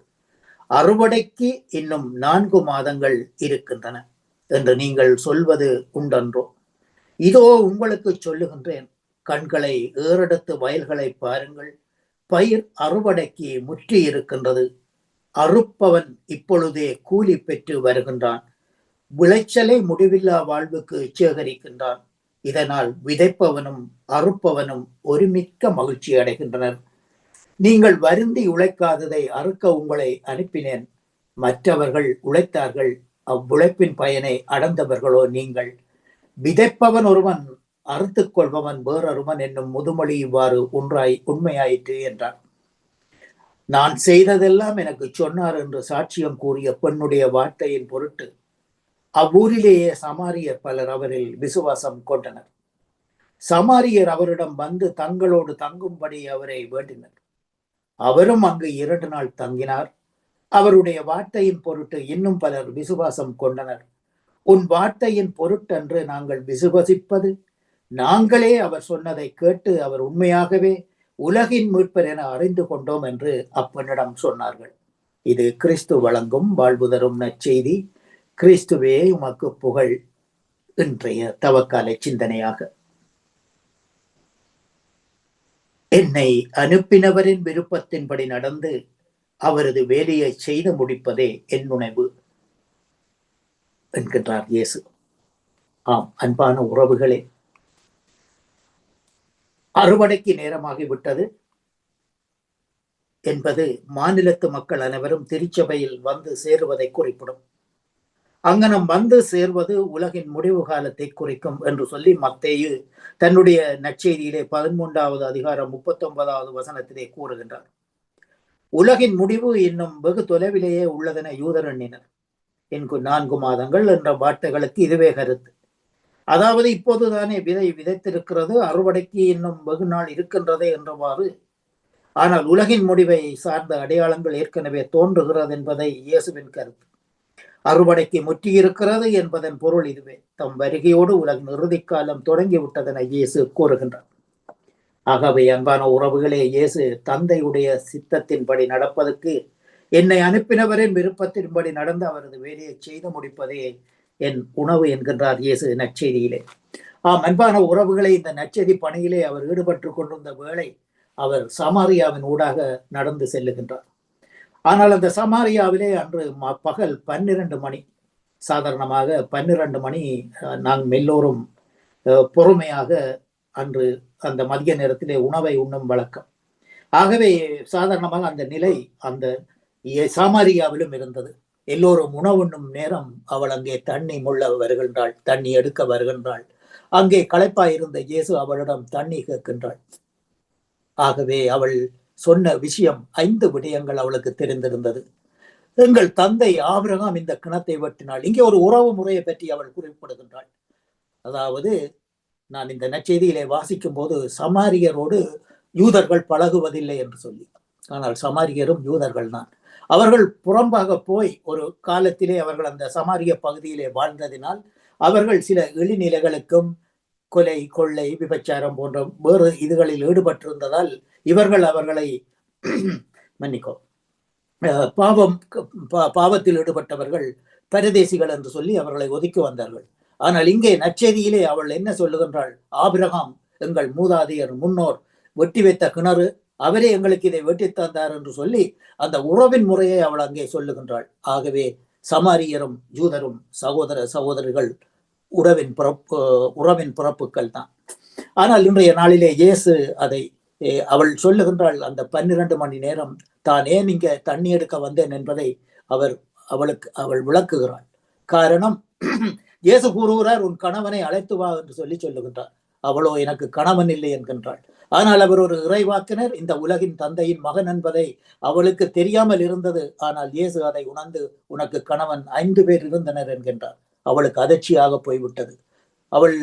S1: அறுவடைக்கு இன்னும் 4 மாதங்கள் இருக்கின்றன என்று நீங்கள் சொல்வது உண்டன்றோ? இதோ உங்களுக்கு சொல்லுகின்றேன், கண்களை ஏறெடுத்து வயல்களை பாருங்கள். பயிர் அறுவடைக்கு முற்றி இருக்கின்றது. அறுப்பவன் இப்பொழுதே கூலி பெற்று வருகின்றான். விளைச்சலை முடிவில்லா வாழ்வுக்கு சேகரிக்கின்றான். இதனால் விதைப்பவனும் அறுப்பவனும் ஒருமிக்க மகிழ்ச்சி அடைகின்றனர். நீங்கள் வருந்தி உழைக்காததை அறுக்க உங்களை அனுப்பினேன். மற்றவர்கள் உழைத்தார்கள், அவ்வுழைப்பின் பயனை அடைந்தவர்களோ நீங்கள். விதைப்பவன் ஒருவன், அறுத்துக் கொள்பவன் வேறொருவன் என்னும் முதுமொழி இவ்வாறு உண்மையாயிற்று என்றார். நான் செய்ததெல்லாம் எனக்கு சொன்னார் என்று சாட்சியம் கூறிய பெண்ணுடைய வார்த்தையின் பொருட்டு அவ்வூரிலேயே சமாரியர் பலர் அவரில் விசுவாசம் கொண்டனர். சமாரியர் அவரிடம் வந்து தங்களோடு தங்கும்படி அவரை வேண்டினர். அவரும் அங்கு 2 நாள் தங்கினார். அவருடைய வார்த்தையின் பொருட்டு இன்னும் பலர் விசுவாசம் கொண்டனர். உன் வார்த்தையின் பொருட்டன்று நாங்கள் விசுவசிப்பது, நாங்களே அவர் சொன்னதை கேட்டு அவர் உண்மையாகவே உலகின் மீட்பர் என அறிந்து கொண்டோம் என்று அப்பெண்ணிடம் சொன்னார்கள். இது கிறிஸ்து வழங்கும் வாழ்வு தரும் நற்செய்தி. கிறிஸ்துவே உமக்கு புகழ். இன்றைய தவக்கால சிந்தனையாக, என்னை அனுப்பினவரின் விருப்பத்தின்படி நடந்து அவரது வேலையை செய்து முடிப்பதே என் உணவு என்கின்றார் இயேசு. ஆம் அன்பான உறவுகளே, அறுவடைக்கு நேரமாகிவிட்டது என்பது மாநிலத்து மக்கள் அனைவரும் திருச்சபையில் வந்து சேருவதை குறிப்பிடும். அங்கனம் வந்து சேர்வது உலகின் முடிவு காலத்தை குறிக்கும் என்று சொல்லி மத்தேயு தன்னுடைய நற்செய்தியிலே 13வது அதிகாரம் 39வது வசனத்திலே கூறுகின்றார். உலகின் முடிவு இன்னும் வெகு தொலைவிலேயே உள்ளதென யூதர் எண்ணினர். 4 மாதங்கள் என்ற வார்த்தைகளுக்கு இதுவே கருத்து. அதாவது இப்போதுதானே விதை விதைத்திருக்கிறது, அறுவடைக்கு இன்னும் வெகு நாள் இருக்கின்றதே என்றவாறு. ஆனால் உலகின் முடிவை சார்ந்த அடையாளங்கள் ஏற்கனவே தோன்றுகிறது என்பதை இயேசுவின் கருத்து. அறுவடைக்கு முற்றியிருக்கிறது என்பதன் பொருள் இதுவே. தம் வருகையோடு உலகின் இறுதிக்காலம் தொடங்கிவிட்டதென இயேசு கூறுகின்றார். ஆகவே அன்பான உறவுகளே, இயேசு தந்தையுடைய சித்தத்தின்படி நடப்பதற்கு, என்னை அனுப்பினவரின் விருப்பத்தின்படி நடந்து அவரது வேலையை செய்து முடிப்பதே என் உணவு என்கின்றார் இயேசு நற்செய்தியிலே. அன்பான உறவுகளை, இந்த நற்செய்தி பணியிலே அவர் ஈடுபட்டு கொண்டிருந்த வேளை அவர் சமாரியாவின் ஊடாக நடந்து செல்லுகின்றார். ஆனால் அந்த சமாரியாவிலே அன்று பகல் 12 மணி, சாதாரணமாக 12 மணி நாங்கள் எல்லோரும் பொறுமையாக அன்று அந்த மதிய நேரத்திலே உணவை உண்ணும் வழக்கம். ஆகவே சாதாரணமாக அந்த நிலை அந்த சமாரியாவிலும் இருந்தது. எல்லோரும் உணவுண்ணும் நேரம் அவள் அங்கே தண்ணி முள்ள வருகின்றாள், தண்ணி எடுக்க வருகின்றாள். அங்கே களைப்பாயிருந்த இயேசு அவளிடம் தண்ணி கேட்கின்றாள். ஆகவே அவள் சொன்ன விஷயம் 5 விடயங்கள் அவளுக்கு தெரிந்திருந்தது. எங்கள் தந்தை ஆபிரகாம் இந்த கிணத்தை வெட்டினாள். இங்கே ஒரு உறவு முறையை பற்றி அவள் குறிப்பிடுகின்றாள். அதாவது நான் இந்த நற்செய்தியிலே வாசிக்கும் போது சமாரியரோடு யூதர்கள் பழகுவதில்லை என்று சொல்லி, ஆனால் சமாரியரும் யூதர்கள் தான். அவர்கள் புறம்பாக போய் ஒரு காலத்திலே அவர்கள் அந்த சமாரிய பகுதியிலே வாழ்ந்ததினால் அவர்கள் சில இழிநிலைகளுக்கும் கொலை, கொள்ளை, விபச்சாரம் போன்ற வேறு இதுகளில் ஈடுபட்டிருந்ததால் இவர்கள் அவர்களை பாவத்தில் ஈடுபட்டவர்கள் பரதேசிகள் என்று சொல்லி அவர்களை ஒதுக்கி வந்தார்கள். ஆனால் இங்கே நற்செய்தியிலே அவள் என்ன சொல்லுகின்றாள்? ஆபிரகாம் எங்கள் மூதாதையர் முன்னோர் வெட்டி வைத்த கிணறு, அவரே எங்களுக்கு இதை வெட்டி தந்தார் என்று சொல்லி அந்த உறவின் முறையை அவள் அங்கே சொல்லுகின்றாள். ஆகவே சமாரியரும் யூதரும் சகோதர சகோதரிகள், உறவின் பிறப்புகள் தான். ஆனால் இன்றைய நாளிலே இயேசு அதை அவள் சொல்லுகின்றாள். அந்த 12 மணி நேரம் தான் ஏன் இங்க தண்ணி எடுக்க வந்தேன் என்பதை அவள் விளக்குகிறாள். காரணம், இயேசு கூறுகிறார், உன் கணவனை அழைத்து வா என்று சொல்லி சொல்லுகின்றார். அவளோ எனக்கு கணவன் இல்லை என்கின்றாள். ஆனால் அவர் ஒரு இறைவாக்கினர், இந்த உலகின் தந்தையின் மகன் என்பதை அவளுக்கு தெரியாமல் இருந்தது. ஆனால் இயேசு அதை உணர்ந்து, உனக்கு கணவன் 5 பேர் இருந்தனர் என்கின்றார். அவளுக்கு அதிர்ச்சியாக போய்விட்டது. அவள்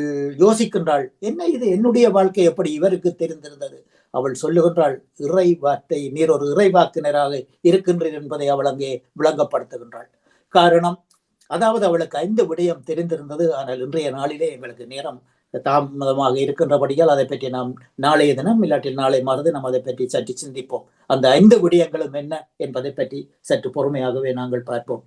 S1: யோசிக்கின்றாள், என்ன இது, என்னுடைய வாழ்க்கை எப்படி இவருக்கு தெரிந்திருந்தது? அவள் சொல்லுகின்றாள், இறை வார்த்தை, நீர் ஒரு இறைவாக்கினராக இருக்கின்றீர் என்பதை அவள் அங்கே விளங்கப்படுத்துகின்றாள். காரணம், அதாவது அவளுக்கு 5 விடயம் தெரிந்திருந்தது. ஆனால் இன்றைய நாளிலே எங்களுக்கு நேரம் தாமதமாக இருக்கின்றபடியால் அதை பற்றி நாம் நாளைய தினம் இல்லாட்டில் நாளை மறுது நாம் அதை பற்றி சற்று சிந்திப்போம். அந்த 5 விடயங்களும் என்ன என்பதை பற்றி சற்று பொறுமையாகவே நாங்கள் பார்ப்போம்.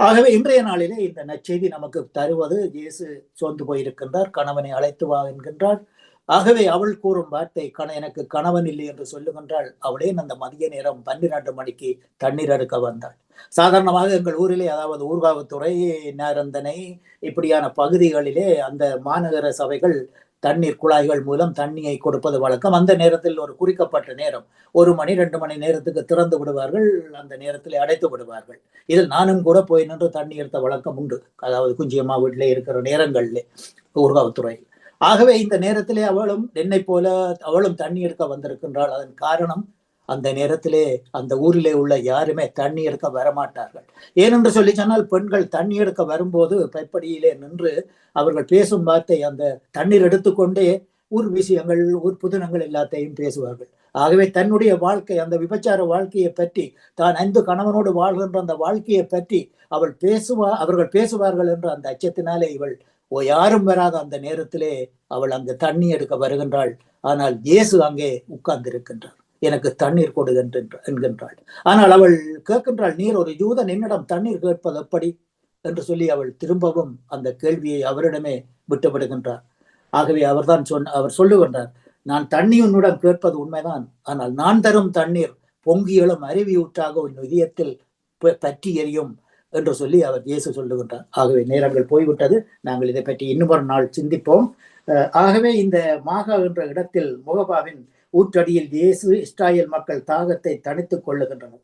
S1: ஆகவே இன்றைய நாளிலே இந்த நற்செய்தி நமக்கு தருவது, இயேசு சோர்ந்து போயிருக்கின்றார், கணவனை அழைத்து வா என்கின்றார். ஆகவே அவள் கூறும் வார்த்தை, எனக்கு கணவன் இல்லை என்று சொல்லுகின்றாள். அவளே அந்த மதிய நேரம் 12 மணிக்கு தண்ணீர் எடுக்க வந்தாள். சாதாரணமாக எங்கள் ஊரிலே, அதாவது ஊர்காவத்துறை, நேரந்தனை இப்படியான பகுதிகளிலே அந்த மாநகர சபைகள் தண்ணீர் குழாய்கள் மூலம் தண்ணியை கொடுப்பது வழக்கம். அந்த நேரத்தில் ஒரு குறிக்கப்பட்ட நேரம் 1 மணி 2 மணி நேரத்துக்கு திறந்து விடுவார்கள், அந்த நேரத்தில் அடைத்து விடுவார்கள். இதில் நானும் கூட போய் நின்று தண்ணி எடுத்த வழக்கம் உண்டு, அதாவது குஞ்சியம்மா வீட்டிலே இருக்கிற நேரங்களிலே ஊர்காவத்துறையில். ஆகவே இந்த நேரத்திலே அவளும் என்னை போல அவளும் தண்ணி எடுக்க வந்திருக்கின்றாள். அதன் காரணம், அந்த நேரத்திலே அந்த ஊரிலே உள்ள யாருமே தண்ணி எடுக்க வரமாட்டார்கள். ஏனென்று சொல்லி சொன்னால், பெண்கள் தண்ணி எடுக்க வரும்போது பைப்படியிலே நின்று அவர்கள் பேசும் வார்த்தை அந்த தண்ணீர் எடுத்துக்கொண்டே ஊர் விஷயங்கள், ஊர் புதினங்கள் எல்லாத்தையும் பேசுவார்கள். ஆகவே தன்னுடைய வாழ்க்கை, அந்த விபச்சார வாழ்க்கையை பற்றி, தான் 5 கணவனோடு வாழ்கின்ற அந்த வாழ்க்கையை பற்றி அவர்கள் பேசுவார்கள் என்ற அந்த அச்சத்தினாலே இவள் யாரும் வராத அந்த நேரத்திலே அவள் அங்கு தண்ணி எடுக்க வருகின்றாள். ஆனால் இயேசு அங்கே உட்கார்ந்து இருக்கின்றார். எனக்கு தண்ணீர் கொடு என்கின்றாள். ஆனால் அவள் கேட்கின்றாள், நீர் ஒரு யூதன், என்னிடம் தண்ணீர் கேட்பது எப்படி என்று சொல்லி அவள் திரும்பவும் அந்த கேள்வியை அவரிடமே விட்டுவிடுகின்றார். ஆகவே அவர் சொல்லுகின்றார், நான் தண்ணி உன்னிடம் கேட்பது உண்மைதான், ஆனால் நான் தரும் தண்ணீர் பொங்கி எழும் அருவி ஊற்றாக உன் இதயத்தில் பற்றி எரியும் என்று சொல்லி அவர் இயேசு சொல்லுகின்றார். ஆகவே நேரங்கள் போய்விட்டது, நாங்கள் இதை பற்றி இன்னும் ஒரு நாள் சிந்திப்போம். ஆகவே இந்த மாகா என்ற இடத்தில் மோகபாவின் ஊற்றடியில் இயேசு இஸ்ராயேல் மக்கள் தாகத்தை தணித்துக் கொள்ளுகின்றனர்.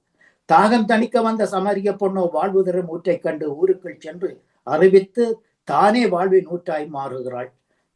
S1: தாகம் தணிக்க வந்த சமாரிய பொண்ணோ வாழ்வு தரும் ஊற்றை கண்டு ஊருக்குள் சென்று அறிவித்து தானே வாழ்வின் ஊற்றாய் மாறுகிறாள்.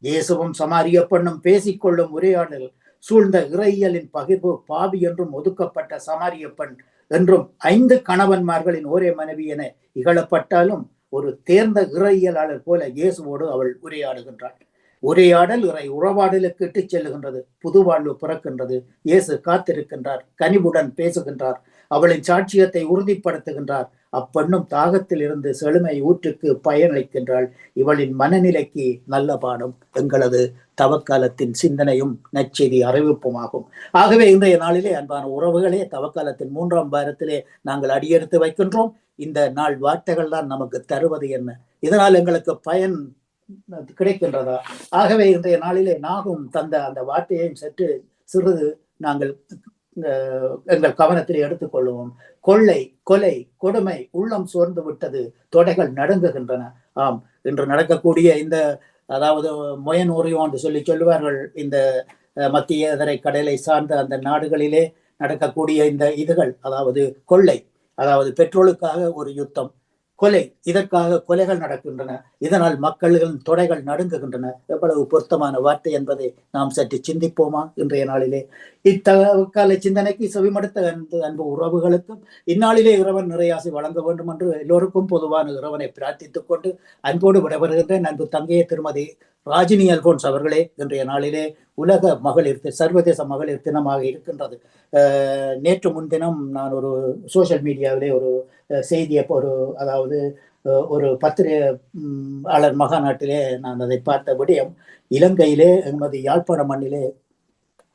S1: இயேசுவும் சமாரிய பெண்ணும் பேசிக்கொள்ளும் உரையாடல் சூழ்ந்த இறையியலின் பகிர்வு பாவி என்றும் ஒதுக்கப்பட்ட சமாரிய பெண் என்றும் 5 கணவன்மார்களின் ஒரே மனைவி என இகழப்பட்டாலும் ஒரு தேர்ந்த இறையியலாளர் போல இயேசுவோடு அவள் உரையாடுகின்றாள். உரையாடல் இறை உறவாடலுக்கு இட்டுச் செல்லுகின்றது. புது வாழ்வு பிறக்கின்றது. இயேசு காத்திருக்கின்றார், கனிவுடன் பேசுகின்றார், அவளின் சாட்சியத்தை உறுதிப்படுத்துகின்றார். அப்பெண்ணும் தாகத்தில் இருந்து செழுமை ஊற்றுக்கு பயனளிக்கின்றாள். இவளின் மனநிலைக்கு நல்ல பாடம் எங்களது தவக்காலத்தின் சிந்தனையும் நற்செய்தி அறிவிப்புமாகும். ஆகவே இன்றைய நாளிலே அன்பான உறவுகளே, தவக்காலத்தின் 3ஆம் வாரத்திலே நாங்கள் அடியெடுத்து வைக்கின்றோம். இந்த நாள் வார்த்தைகள் தான் நமக்கு தருவது என்ன? இதனால் எங்களுக்கு பயன் கிடைக்கின்றதா? ஆகவே இன்றைய நாளிலே நாகும் தந்த அந்த வார்த்தையையும் சற்று சிறிது நாங்கள் எங்கள் கவனத்தில் எடுத்துக்கொள்வோம். கொள்ளை, கொலை, கொடுமை, உள்ளம் சோர்ந்து விட்டது, தொடைகள் நடுங்குகின்றன. ஆம், இன்று நடக்கக்கூடிய இந்த, அதாவது மொயனூரியோ என்று சொல்லுவார்கள், இந்த மத்திய தரை கடலை சார்ந்த அந்த நாடுகளிலே நடக்கக்கூடிய இந்த இதுகள், அதாவது கொள்ளை, அதாவது பெட்ரோலுக்காக ஒரு யுத்தம், கொலை, இதற்காக கொலைகள் நடக்கின்றன. இதனால் மக்களின் தொடைகள் நடுங்குகின்றன. எவ்வளவு பொருத்தமான வார்த்தை என்பதை நாம் சற்று சிந்திப்போமா இன்றைய நாளிலே? இத்தகால சிந்தனைக்கு செவிமடுத்த அன்பு உறவுகளுக்கும் இந்நாளிலே இறைவன் நிறையாசி வழங்க வேண்டும் என்று எல்லோருக்கும் பொதுவான இறைவனை பிரார்த்தித்துக் கொண்டு அன்போடு விடைபெறுகின்றேன். அன்பு தங்கையே திருமதி ராஜினி அல்போன்ஸ் அவர்களே, இன்றைய நாளிலே உலக மகளிர் சர்வதேச மகளிர் தினமாக இருக்கின்றது. நேற்று முன்தினம் நான் ஒரு சோசியல் மீடியாவிலே ஒரு செய்தியை, அதாவது ஒரு பத்திரிகையாளர் மகாநாட்டிலே நான் அதை பார்த்த விடயம், இலங்கையிலே எமது யாழ்ப்பாண மண்ணிலே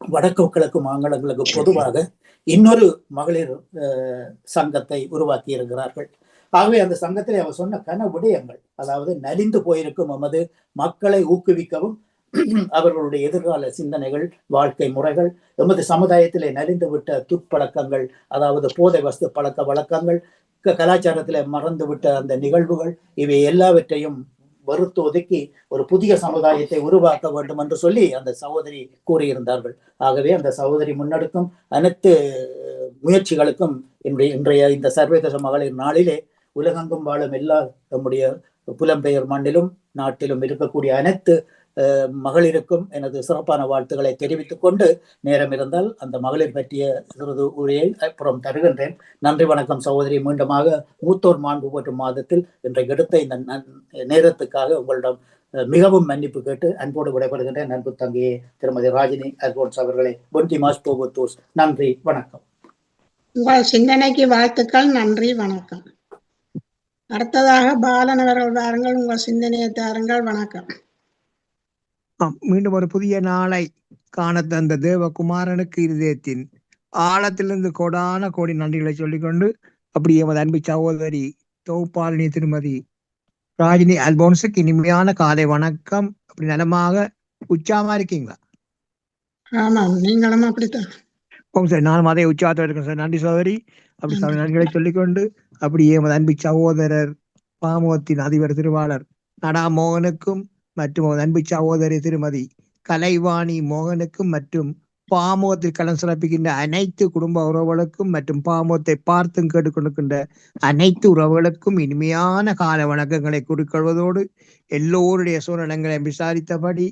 S1: வடக்கு கிழக்கு மாநிலங்களுக்கு பொதுவாக இன்னொரு மகளிர் சங்கத்தை உருவாக்கி இருக்கிறார்கள். ஆகவே அந்த சங்கத்திலே அவர் சொன்ன கன விடயங்கள், அதாவது நலிந்து போயிருக்கும் நமது மக்களை ஊக்குவிக்கவும், அவர்களுடைய எதிர்கால சிந்தனைகள், வாழ்க்கை முறைகள், எமது சமுதாயத்திலே நலிந்துவிட்ட துப்பழக்கங்கள், அதாவது போதை வஸ்து பழக்க வழக்கங்கள், கலாச்சாரத்திலே மறந்துவிட்ட அந்த நிகழ்வுகள், இவை எல்லாவற்றையும் வறுத்து ஒதுக்கி ஒரு புதிய சமுதாயத்தை உருவாக்க வேண்டும் என்று சொல்லி அந்த சகோதரி கூறியிருந்தார்கள். ஆகவே அந்த சகோதரி முன்னெடுக்கும் அனைத்து முயற்சிகளுக்கும் இன்றைய இந்த சர்வதேச மகளிர் நாளிலே உலகெங்கும் வாழும் எல்லா நம்முடைய புலம்பெயர் மண்ணிலும் நாட்டிலும் இருக்கக்கூடிய அனைத்து மகளிருக்கும் எனது சிறப்பான வாழ்த்துக்களை தெரிவித்துக் கொண்டு, நேரம் இருந்தால் அந்த மகளிர் பற்றிய சிறிது உரையை அப்புறம் தருகின்றேன். நன்றி, வணக்கம் சகோதரி. மீண்டுமாக மூத்தோர் மாண்பு போற்றும் மாதத்தில் இன்றைக்கு எடுத்த இந்த நேரத்துக்காக உங்களிடம் மிகவும் மன்னிப்பு கேட்டு அன்போடு விடைபெறுகின்றேன். அன்பு தங்கையே திருமதி ராஜினி அல்போன்ஸ் அவர்களே. பொன்டிமாஸ் போகுத்தூஸ். நன்றி, வணக்கம்.
S5: உங்கள் சிந்தனைக்கு வாழ்த்துக்கள். நன்றி, வணக்கம். அடுத்ததாக பாலன் அவர்கள் வாருங்கள், உங்கள் சிந்தனையை தாருங்கள். வணக்கம்.
S4: மீண்டும் ஒரு புதிய நாளை காண தந்த தேவகுமாரனுக்கு இருதயத்தின் ஆழத்திலிருந்து கோடான கோடி நன்றிகளை சொல்லிக்கொண்டு, அப்படி எமது அன்பு சகோதரி தொகுப்பாளினி திருமதி ராஜினி அல்போன்ஸுக்கு இனிமையான காலை வணக்கம். அப்படி நலமாக உற்சாகமா இருக்கீங்களா?
S5: ஆமாம், நீங்களும் அப்படித்தான்.
S4: சார், நானும் அதே உற்சாகத்தோடு இருக்கேன் சார். நன்றி சகோதரி. அப்படி நன்றிகளை சொல்லிக்கொண்டு, அப்படி எமது அன்பு சகோதரர் பாமுகத்தின் அதிபர் திருவாளர் நடாமோகனுக்கும் மற்றும் அன்பு சகோதரி திருமதி கலைவாணி மோகனுக்கும் மற்றும் பாமுகத்தில் களம் சிறப்பிக்கின்ற அனைத்து குடும்ப உறவுகளுக்கும் மற்றும் பாமுகத்தை பார்த்தும் கேட்டுக்கொண்டிருக்கின்ற அனைத்து உறவுகளுக்கும் இனிமையான கால வணக்கங்களை குறிக்கொள்வதோடு எல்லோருடைய சூழ்நிலங்களை விசாரித்தபடி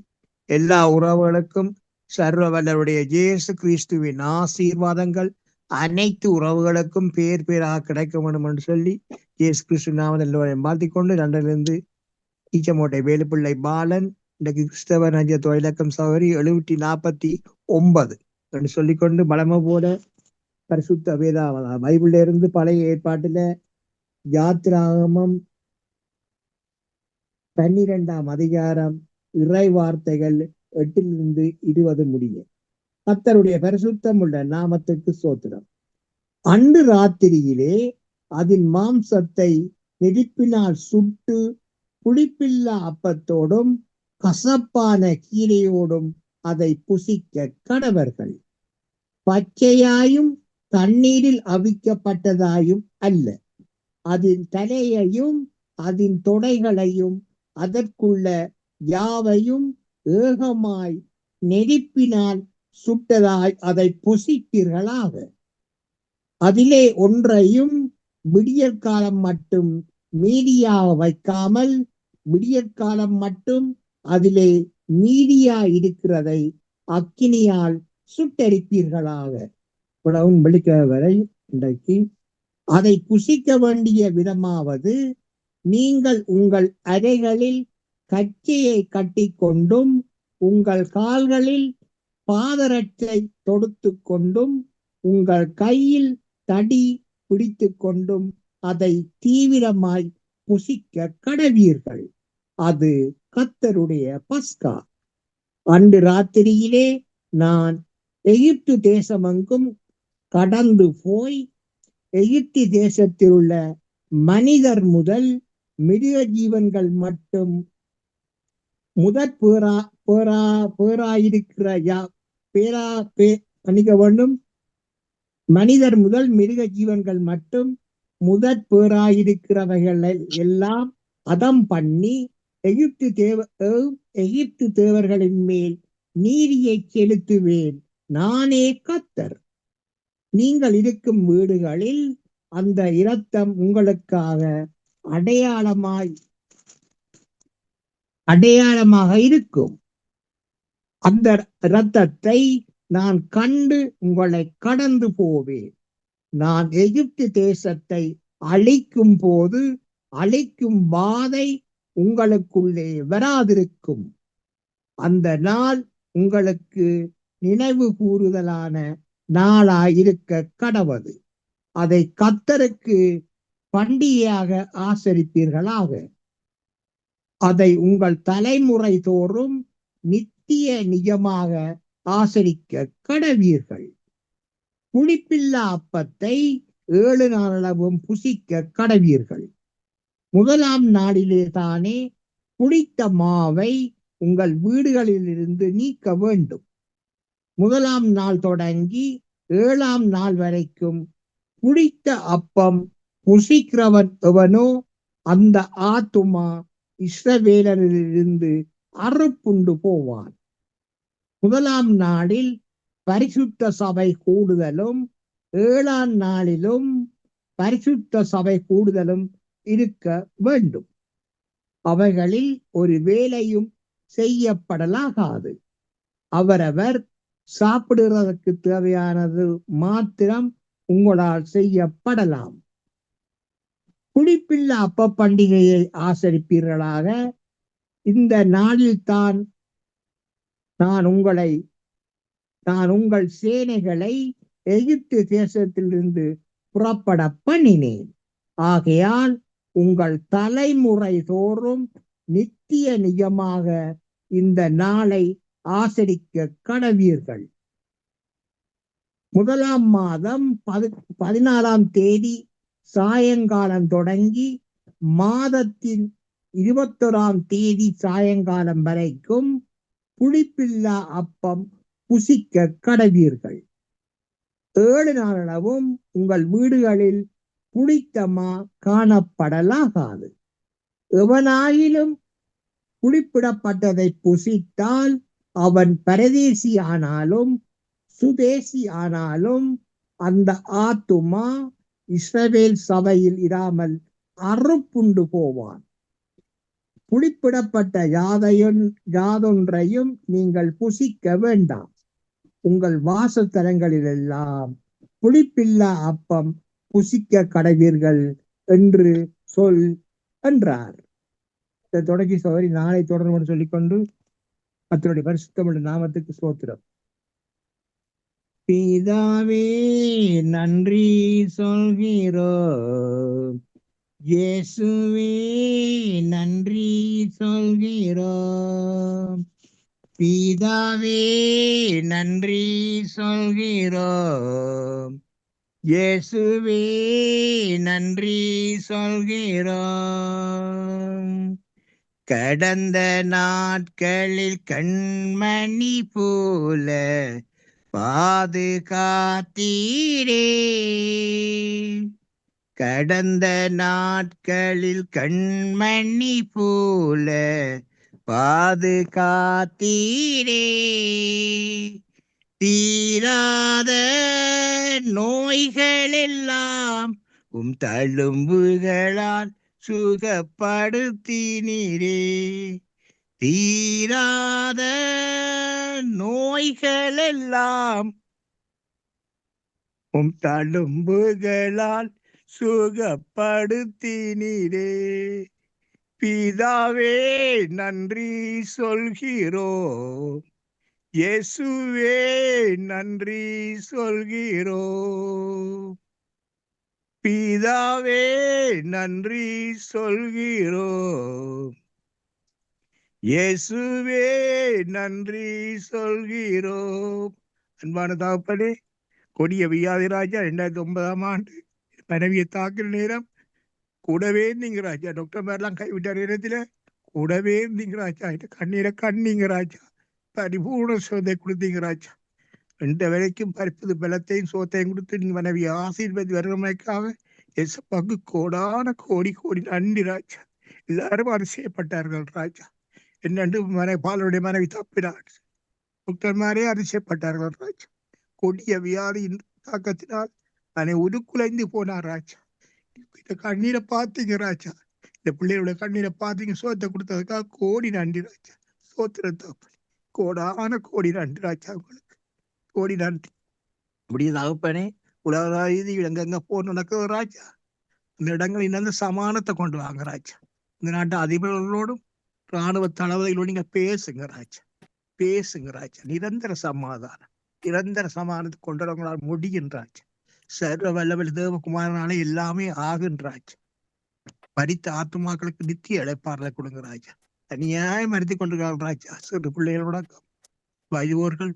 S4: எல்லா உறவுகளுக்கும் சர்வ வல்லருடைய இயேசு கிறிஸ்துவின் ஆசீர்வாதங்கள் அனைத்து உறவுகளுக்கும் பேர் பேராக கிடைக்க வேண்டும் என்று சொல்லி இயேசு கிறிஸ்து நாமத்தில் எல்லோரையும் வாழ்த்திக்கொண்டு லண்டனிலிருந்து ஈச்சமோட்டை வேலுப்பிள்ளை பாலன் இன்றைக்கு கிறிஸ்தவ நஞ்ச இலக்கம் சவரி 749 என்று சொல்லிக்கொண்டு பலம போல பரிசுத்த வேதாவதா பைபிள்ல இருந்து பழைய ஏற்பாட்டுல யாத்திராகமம் 12ஆம் அதிகாரம் இறை வார்த்தைகள் 8 - 20 முடிய. கர்த்தருடைய பரிசுத்தம் உள்ள நாமத்துக்கு ஸ்தோத்திரம். அன்று ராத்திரியிலே அதன் மாம்சத்தை நெருப்பினால் சுட்டு புளிப்பில்லா அப்பத்தோடும் கசப்பான கீரையோடும் அதை புசிக்க கடவர்கள். பச்சையாயும் தண்ணீரில் அவிக்கப்பட்டதாயும் அல்ல. அதன் தலையையும் அதன் தொடைகளையும் அதற்குள்ள யாவையும் ஏகமாய் நெருப்பினால் சுட்டதாய் அதை புசிப்பீர்களாக. அதிலே ஒன்றையும் விடியற்காலம் மட்டும் மீதியாக வைக்காமல் விடியற்காலம் மட்டும் அதிலே மீதியா இருக்கிறதை அக்கினியால் சுட்டரிப்பீர்களாக. உணவும் வெளிக்க வரை இன்றைக்கு அதை புசிக்க வேண்டிய விதமாவது, நீங்கள் உங்கள் அறைகளில் கச்சையை கட்டி கொண்டும் உங்கள் கால்களில் பாதரட்சை தொடுத்து கொண்டும் உங்கள் கையில் தடி பிடித்து கொண்டும் அதை தீவிரமாய் புசிக்க கடவீர்கள். அது கர்த்தருடைய பஸ்கா. அன்று ராத்திரியிலே நான் எகிப்து தேசமெங்கும் கடந்து போய் எகிப்து தேசத்தில் உள்ள மனிதர் முதல் மிருக ஜீவன்கள் மட்டும் முதற் மனிதர் முதல் மிருக ஜீவன்கள் மட்டும் முதற் பேராயிருக்கிறவைகளை எல்லாம் அதம் பண்ணி எகிப்து தேவர்களின் மேல் நீதியை செலுத்துவேன். நானே கர்த்தர். நீங்கள் இருக்கும் வீடுகளில் அந்த இரத்தம் உங்களுக்காக அடையாளமாக இருக்கும். அந்த இரத்தத்தை நான் கண்டு உங்களை கடந்து போவேன். நான் எகிப்து தேசத்தை அழிக்கும் போது அழிக்கும் வாதை உங்களுக்குள்ளே வராதிருக்கும். அந்த நாள் உங்களுக்கு நினைவு கூறுதலான நாளாயிருக்க கடவது. அதை கர்த்தருக்கு பண்டிகையாக ஆசரிப்பீர்களாக. அதை உங்கள் தலைமுறை தோறும் நித்திய நிஜமாக ஆசரிக்க கடவீர்கள். புளிப்பில்லா அப்பத்தை 7 நாளளவும் புசிக்க கடவீர்கள். முதலாம் நாளிலே தானே புளித்த மாவை உங்கள் வீடுகளிலிருந்து நீக்க வேண்டும். முதலாம் நாள் தொடங்கி 7ஆம் நாள் வரைக்கும் புளித்த அப்பம் புசிக்கிறவன் எவனோ அந்த ஆத்துமா இஸ்ரவேலரிலிருந்து அறுப்புண்டு போவான். முதலாம் நாளில் பரிசுத்த சபை கூடுதலும் 7ஆம் நாளிலும் பரிசுத்த சபை கூடுதலும் இருக்க வேண்டும். அவைகளில் ஒரு வேலையும் செய்யப்படலாகாது. அவரவர் சாப்பிடுவதற்கு தேவையானது மாத்திரம் உங்களால் செய்யப்படலாம். புளிப்பில்லா அப்ப பண்டிகையை ஆசரிப்பீர்களாக. இந்த நாளில் தான் நான் உங்கள் சேனைகளை எகிப்து தேசத்திலிருந்து புறப்பட பண்ணினேன். ஆகையால் உங்கள் தலைமுறை தோறும் நித்திய நிஜமாக இந்த நாளை ஆசரிக்க கடவீர்கள். முதலாம் மாதம் 14ஆம் தேதி சாயங்காலம் தொடங்கி மாதத்தின் 21ஆம் தேதி சாயங்காலம் வரைக்கும் புளிப்பில்லா அப்பம் புசிக்க கடவீர்கள். 7 நாளளவும் உங்கள் வீடுகளில் புளித்தமா காணப்படலாகாது. எவனாயிலும் புளிப்பிடப்பட்டதை புசித்தால் அவன் பரதேசி ஆனாலும் சுதேசி ஆனாலும் அந்த ஆத்துமா இஸ்ரவேல் சபையில் இராமல் அறுப்புண்டு போவான். புளிப்பிடப்பட்ட யாதொன்றையும் நீங்கள் புசிக்க வேண்டாம். உங்கள் வாசத்தலங்களிலெல்லாம் புளிப்பில்லா அப்பம் புசிக்க கடவீர்கள் என்று சொல் என்றார். இதை தொடங்கி சோதரி நாளை தொடர்ந்து சொல்லிக்கொண்டு கர்த்தருடைய பரிசுத்தமுள்ள நாமத்துக்கு ஸ்தோத்திரம். பிதாவே நன்றி சொல்கிறோம், இயேசுவே நன்றி சொல்கிறோம், பிதாவே நன்றி சொல்கிறோம், இயேசுவே நன்றி சொல்கிறோம். கடந்த நாட்களில் கண்மணி போல பாதுகாத்தீரே, கடந்த நாட்களில் கண்மணி போல பாதுகாத்தீரே, தீராத நோய்களெல்லாம் தழும்புகளால் சுகப்படுத்தினீரே, தீராத நோய்களெல்லாம் தழும்புகளால் சுகப்படுத்தினீரே, பிதாவே நன்றி சொல்கிறோம், இயேசுவே நன்றி சொல்கிறோம், பிதாவே நன்றி சொல்கிறோம், இயேசுவே நன்றி சொல்கிறோம். அன்பான தகப்பனே, கொடிய வியாதி ராஜா 2009ஆம் ஆண்டு மனைவியை தாக்கிற நேரம் கூடவே இருந்தீங்க ராஜா. டாக்டர் மேலாம் கைவிட்ட நேரத்தில் கூடவே இருந்தீங்க ராஜா. கண்ணீரை கண்ணீங்க ராஜா. பரிபூர்ண சோதை கொடுத்தீங்க ராஜா. இந்த வரைக்கும் பரிப்பது பலத்தையும் சோத்தையும் கொடுத்து நீங்க மனைவியை ஆசீர்வதி வரமைக்காக எசப்பாக்கு கோடான கோடி கோடி நன்றி ராஜா. எல்லாரும் அதிசயப்பட்டார்கள் ராஜா. என்னென்று பாலனுடைய மனைவி தப்பினார். டாக்டர்மாரே அதிசயப்பட்டார்கள் ராஜா. கொடிய வியாதியின் தாக்கத்தினால் அதை உருக்குலைந்து போனார் ராஜா. இந்த கண்ணீரை பார்த்தீங்க ராஜா. இந்த பிள்ளையோட கண்ணீரை பார்த்தீங்க. சோத்தை கொடுத்ததுக்காக கோடி நன்றி ராஜா. சோத்திரத்தை கோடான கோடி நன்றி ராஜா. உங்களுக்கு கோடி நன்றி. இப்படி தகப்பனே, உலக ரீதியில் எங்கெங்க போர் நடக்குது ராஜா. இந்த இடங்களில் நல்ல சமானத்தை கொண்டு வாங்க ராஜா. இந்த நாட்டு அதிபர்களோடும் இராணுவ தளபதிகளோடு நீங்க பேசுங்க ராஜா. பேசுங்க ராஜா. நிரந்தர சமாதானம், நிரந்தர சமாதானத்தை கொண்டவங்களால் முடிகின்றாச்சு. சர்வ வல்லவல் தேவகுமாரனாலே எல்லாமே ஆகின்றாச்சு. மரித்த ஆத்துமாக்களுக்கு நித்திய இழைப்பாறுதலை கொடுங்க ராஜா. தனியாய் மறுத்தி கொண்டிருக்கிறார்கள் ராஜா. சிறு பிள்ளைகளோட வயோர்கள்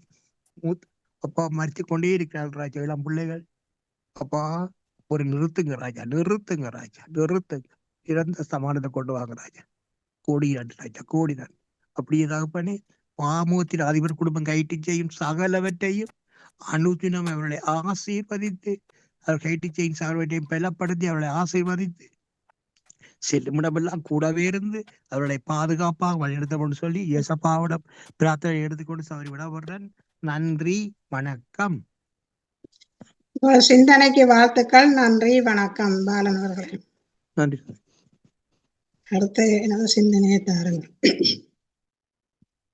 S4: அப்பா மறுத்தி கொண்டே இருக்கிறார்கள் ராஜா. இளம் பிள்ளைகள் அப்பா ஒரு நிறுத்துங்க ராஜா, நிறுத்துங்க ராஜா, நிறுத்துங்க. நிரந்தர சமாதானத்தை கொண்டு வாங்க ராஜா. கோடி நன்றி ராஜா, கோடி நன்றி. அப்படியே தகப்பனே, பாமூத்தின் அதிபர் குடும்பம் கைட்டு செய்யும் சகலவற்றையும் அனுதினம் அவர்களை ஆசீர்வதித்து, அவர் கைட்டு செய்யும் சகலவற்றையும் பலப்படுத்தி அவர்களை ஆசீர்வதித்து செல்லுமிடமெல்லாம் கூடவே இருந்து அவர்களை பாதுகாப்பாக வழிநடத்தப்படும் சொல்லி இயேசப்பாவிடம் பிரார்த்தனை எடுத்துக்கொண்டு சவரி விடப்படுறேன். நன்றி, வணக்கம்.
S5: சிந்தனைக்கு வாழ்த்துக்கள். நன்றி, வணக்கம் பாலன் அவர்களே.
S4: நன்றி.
S5: அடுத்து எனது சிந்தனையை தாருங்கள்.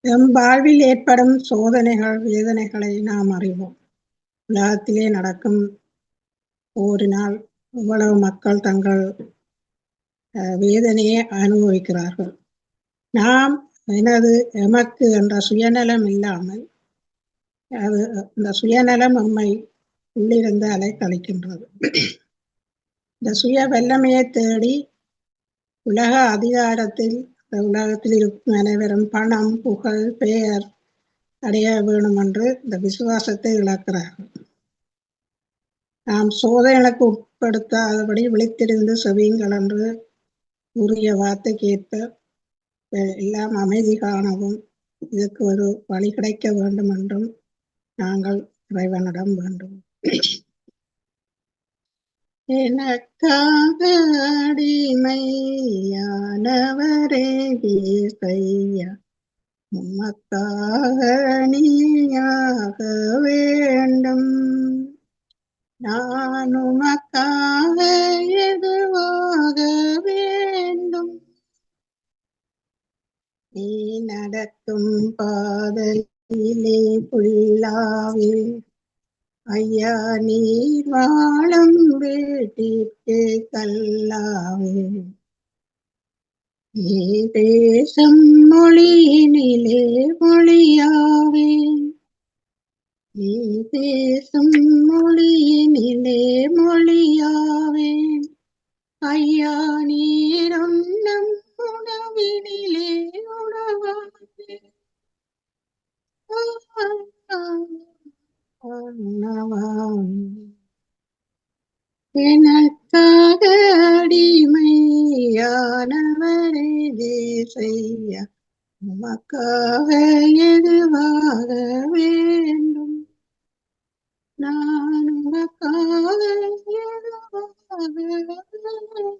S5: எம் வாழ்வில் ஏற்படும் சோதனைகள், வேதனைகளை நாம் அறிவோம். உலகத்திலே நடக்கும் போரினால் இவ்வளவு மக்கள் தங்கள் வேதனையை அனுபவிக்கிறார்கள். நாம் எமக்கு என்ற சுயநலம் இல்லாமல் இந்த சுயநலம் நம்மை உள்ளிருந்து அலைக்கழிக்கின்றது. இந்த சுய வல்லமையை தேடி உலக அதிகாரத்தில் உலகத்தில் இருக்கும் அனைவரும் பணம், புகழ், பெயர் அடைய வேணும் என்று இந்த விசுவாசத்தை இழக்கிறார்கள். நாம் சோதனைகளுக்கு உட்படுத்தாதபடி விழித்திருந்து செவியுங்கள் என்று உரிய வார்த்தைக்கு ஏற்ப எல்லாம் அமைதி காணவும் இதுக்கு ஒரு வழி கிடைக்க வேண்டும் என்றும் நாங்கள் இறைவனிடம் வேண்டும். எனக்காக அடிமையானவரே இயேசையா, உமக்காக நீயாக வேண்டும். நான் உமக்காக எதுவாக வேண்டும். நீ நடக்கும் பாதையிலே புல்லாவே ஐயா நீர் வாழும் வீட்டிற்கு கல்லாவே. நீ பேசும் மொழியினிலே மொழியாவே. நீ பேசும் மொழியினிலே மொழியாவே. ஐயா நீர் உண்ணும் உணவினிலே உணவாவே. உணவாவே. எனக்காக அடிமையானவரே தேசையா உமக்காக எதுவாக வேண்டும். நான் உமக்காக எதுவாக வேண்டும்.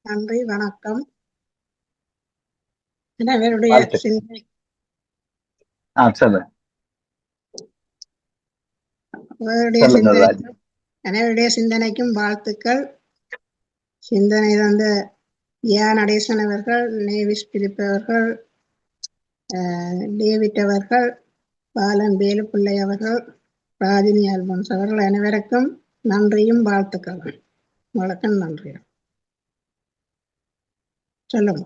S5: நன்றி, வணக்கம். அவருடைய
S3: வாழ்த்துக்கள்.
S5: சிந்தனை
S3: சொல்லுங்க
S5: அவருடைய
S3: சொல்லுங்க
S5: சிந்தனை
S3: ராஜ்.
S5: அனைவருடைய சிந்தனைக்கும் வாழ்த்துக்கள். சிந்தனை தந்த யா நடேசன் அவர்கள், நேவிஸ் பிலிப் அவர்கள், டேவிட் அவர்கள், பாலன் வேலுப்பிள்ளை அவர்கள், ராஜினி அல்போன்ஸ் அவர்கள் அனைவருக்கும் நன்றியும் வாழ்த்துக்கள். வணக்கம், நன்றி. சொல்லுங்க.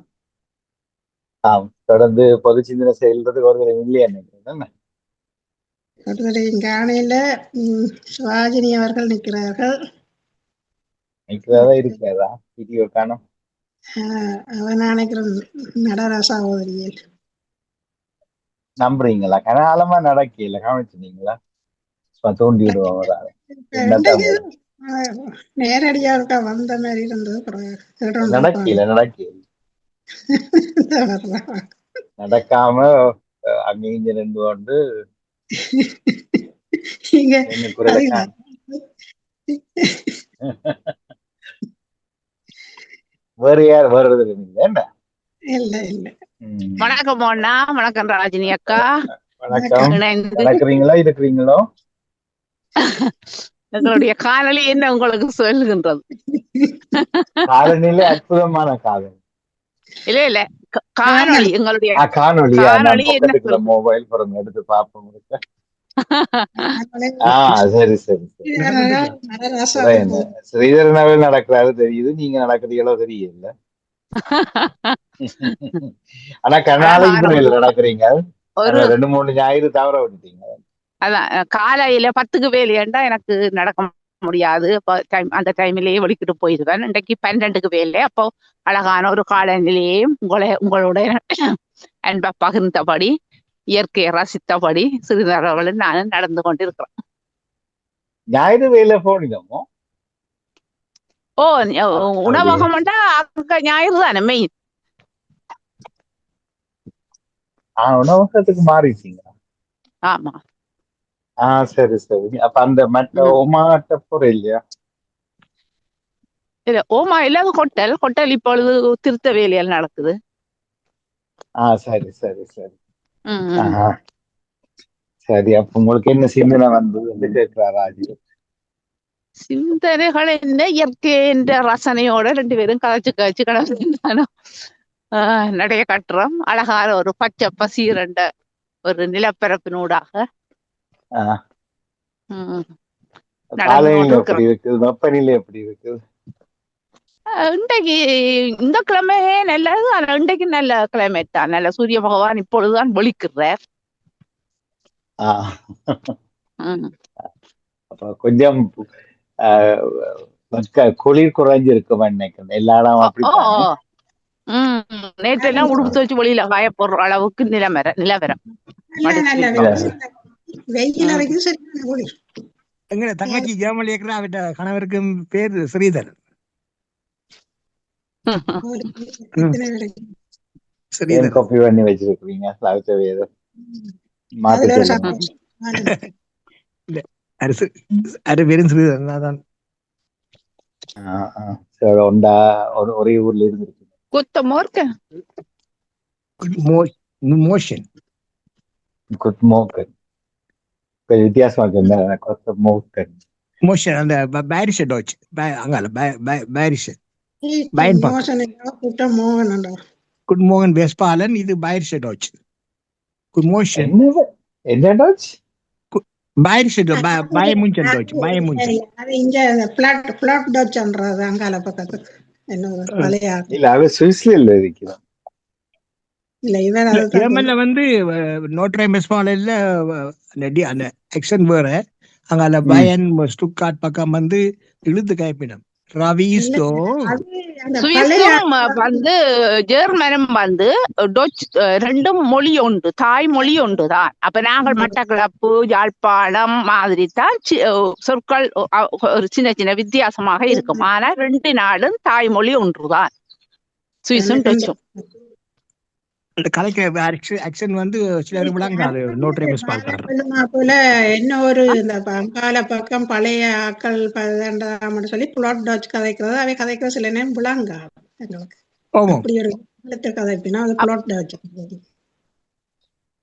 S3: தொடர்ந்து பொது சிந்தனை செயல்றதுக்கு ஒரு இல்லையா நினைக்கிறேன்.
S5: ஒருத்தரையும் காணையில ராஜினி அவர்கள் நிற்கிறார்கள்.
S3: இருக்கிறதா வீடியோ காணும்.
S5: அவன் நினைக்கிறேன் நடராசா சகோதரியில்
S3: நம்புறீங்களா? கனகாலமா நடக்கல, கவனிச்சுனீங்களா? தூண்டி விடுவாங்க.
S5: நேரடியாக வந்த மாதிரி இருந்தது.
S3: நடக்கல நடக்காம அங்க நின்று கொண்டு வேற யார் வர்றது என்ன?
S7: வணக்கம் அண்ணா. வணக்கம் ராஜினி அக்கா.
S3: வணக்கம். இருக்கிறீங்களோ?
S7: எங்களுடைய காணொலி என்ன உங்களுக்கு சொல்லுகின்றது?
S3: காலநிலை அற்புதமான காலம்.
S7: இல்ல காணொலி, எங்களுடைய
S3: காணொலி மொபைல் பிறந்த எடுத்து பார்ப்போம். சரி சரி சரி. ஸ்ரீதரனாவே நடக்கிறாரு தெரியுது, நீங்க நடக்கிறீங்களோ தெரியல. ஆனா கர்நாடக நடக்கிறீங்க. 2-3 ஞாயிறு தவற விட்டுட்டீங்க.
S7: அதான் காலையில 10க்கு வேலையண்டா எனக்கு நடக்க முடியாது. அந்த டைம்லயே ஒழிக்கிட்டு போயிடுவேன். இன்றைக்கு 12க்கு வேலை. அப்போ அழகான ஒரு காலநிலையையும் உங்களோட அன்பை பகிர்ந்தபடி, இயற்கையை ரசித்தபடி சிறிதளவில் நானும் நடந்து கொண்டிருக்கிறேன்.
S3: ஞாயிறு வேலை போனோமோ?
S7: உணவகம் ஞாயிறு தானே மெயின்.
S3: உணவகத்துக்கு மாறிட்டீங்க?
S7: ஆமா.
S3: சரி சரி. அப்ப அந்த மற்ற ஓமாட்ட போற இல்லையா?
S7: இல்ல, ஓமா இல்லாத கொட்டல் இப்பொழுது திருத்த வேலையால் நடக்குது.
S3: சரி சரி சரி. சரி, அப்ப உங்களுக்கு என்ன சிந்தனை வந்து கேட்கிறாராஜி?
S7: சிந்தனைகள் என்ன, இயற்கை என்ற ரசனையோட 2 பேரும் கதைச்சு கடந்து நடைய கட்டுறோம். அழகான ஒரு பச்சை பசீரண்ட ஒரு நிலப்பரப்பினூடாக
S3: வெப்பநிலை எப்படி இருக்கு
S7: இன்றைக்கு? இந்த கிழமையே நல்லது. ஆனா இன்றைக்கு நல்ல கிளைமேட் தான். நல்ல சூரிய பகவான் இப்பொழுதுதான் ஒளிக்கிறார்.
S3: அப்ப கொஞ்சம் குளிர் குறைஞ்சிருக்கும் நினைக்கிறேன். எல்லா இடம் அப்படி.
S7: நேற்றெல்லாம் உடுப்பு துவச்சு வெளியில காய போடுற அளவுக்கு நிலவரம்.
S4: எங்க தங்கச்சி ஜெர்மனி இருக்கிற கணவருக்கு பேர் ஸ்ரீதர்.
S3: காப்பி பண்ணி வச்சிருக்கீங்க.
S4: பேரும் ஸ்ரீதர்.
S3: ஒரே ஊர்ல இருந்து
S7: குத்தமோ இருக்க
S4: மோஷன்
S3: குட் மோக்கன் கொஞ்சம் வித்தியாசமா இருக்கு கொத்த மோக்கன்
S4: மோஷன் அந்த பாரிஷ டோச் அங்கால பாரிஷ
S5: ஈஸ்டர்
S4: பயன் பாக்கம்
S5: மோசனுக்கு குற்றம் மோகனண்டா.
S4: குட் மோகன் வெஸ்பாலன் இது பாரிஷ டோச் குட் மோஷன்
S3: என்ன என்ன டாச்
S4: பாரிஷ பயமுஞ்சன் டோச்
S5: அது
S4: பயமுஞ்சன்
S5: அது இங்க பிளட் டச்சுன்றது அங்கால பக்கத்துக்கு என்ன ஒரு பழைய ஆள்.
S3: இல்ல அவ சுவிஸ்ல இருக்கிறான்.
S5: இல்ல இவர்
S4: இல்ல
S5: அதுதான்
S4: ஜெர்மன்ல வந்து நோட்ரேம் வெஸ்பாலன்ல அந்த ஆக்சன் வேற அங்கால பயன் ஸ்டுட்கார்ட் பக்கம் வந்து இழுத்து கைப்பினம் ரவிஸ்டோ
S5: அது அந்த பழைய
S7: சுவிஸும் வந்து ஜெர்மனும் வந்து டொச் ரெண்டும் மொழி உண்டு, தாய்மொழி உண்டு தான். அப்ப நாங்கள் மட்டக்களப்பு யாழ்ப்பாணம் மாதிரி தான் சொற்கள் ஒரு சின்ன சின்ன வித்தியாசமாக இருக்கும். ஆனா ரெண்டு நாடும் தாய்மொழி ஒன்றுதான், சுவிஸும் டச்சும்.
S4: அந்த கலைக்கிற ஆக்சன் வந்து சிலர் விளங்காது நோட்ரேம் வெஸ்பால்காரர்
S5: போல என்ன ஒரு இந்த அங்கால பக்கம் பழைய ஆக்கள் பதினெண்டாம் சொல்லி பிளாட் டச் கதைக்கிறது அவை கதைக்கிற சில நேரம் விளங்காது எங்களுக்கு.
S4: ஆமாம்
S5: அப்படி ஒரு எழுத்து கதைப்பினா அது பிளாட் டச்.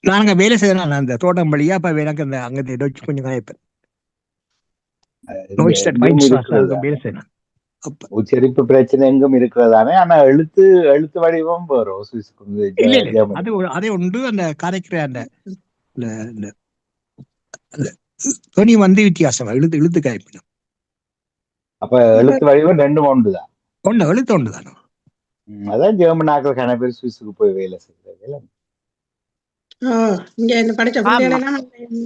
S4: நாங்க வேலை செய்யறோம் அந்த தோட்டம் வழியா அப்ப எனக்கு அந்த அங்க டொச் கொஞ்சம் கதைப்பேன் வேலை செய்யணும்.
S3: உச்சரிப்பு பிரச்சனை எங்கும் இருக்கிறதானே, ஆனா எழுத்து வடிவம் வரும்.
S4: அதே உண்டு அந்த கரைக்கிற அந்த துணி வந்து வித்தியாசம் இழுத்து காய்ப்பிடும்.
S3: அப்ப எழுத்து வடிவம் ரெண்டும் ஒன்றுதான்.
S4: எழுத்து ஒன்றுதானோ.
S3: அதான் ஜெர்மன் ஆக்கள் கன பேர் சுவிஸுக்கு போய் வேலை செய்யறது.
S5: இங்க இந்த படிச்ச பிள்ளைகளெல்லாம்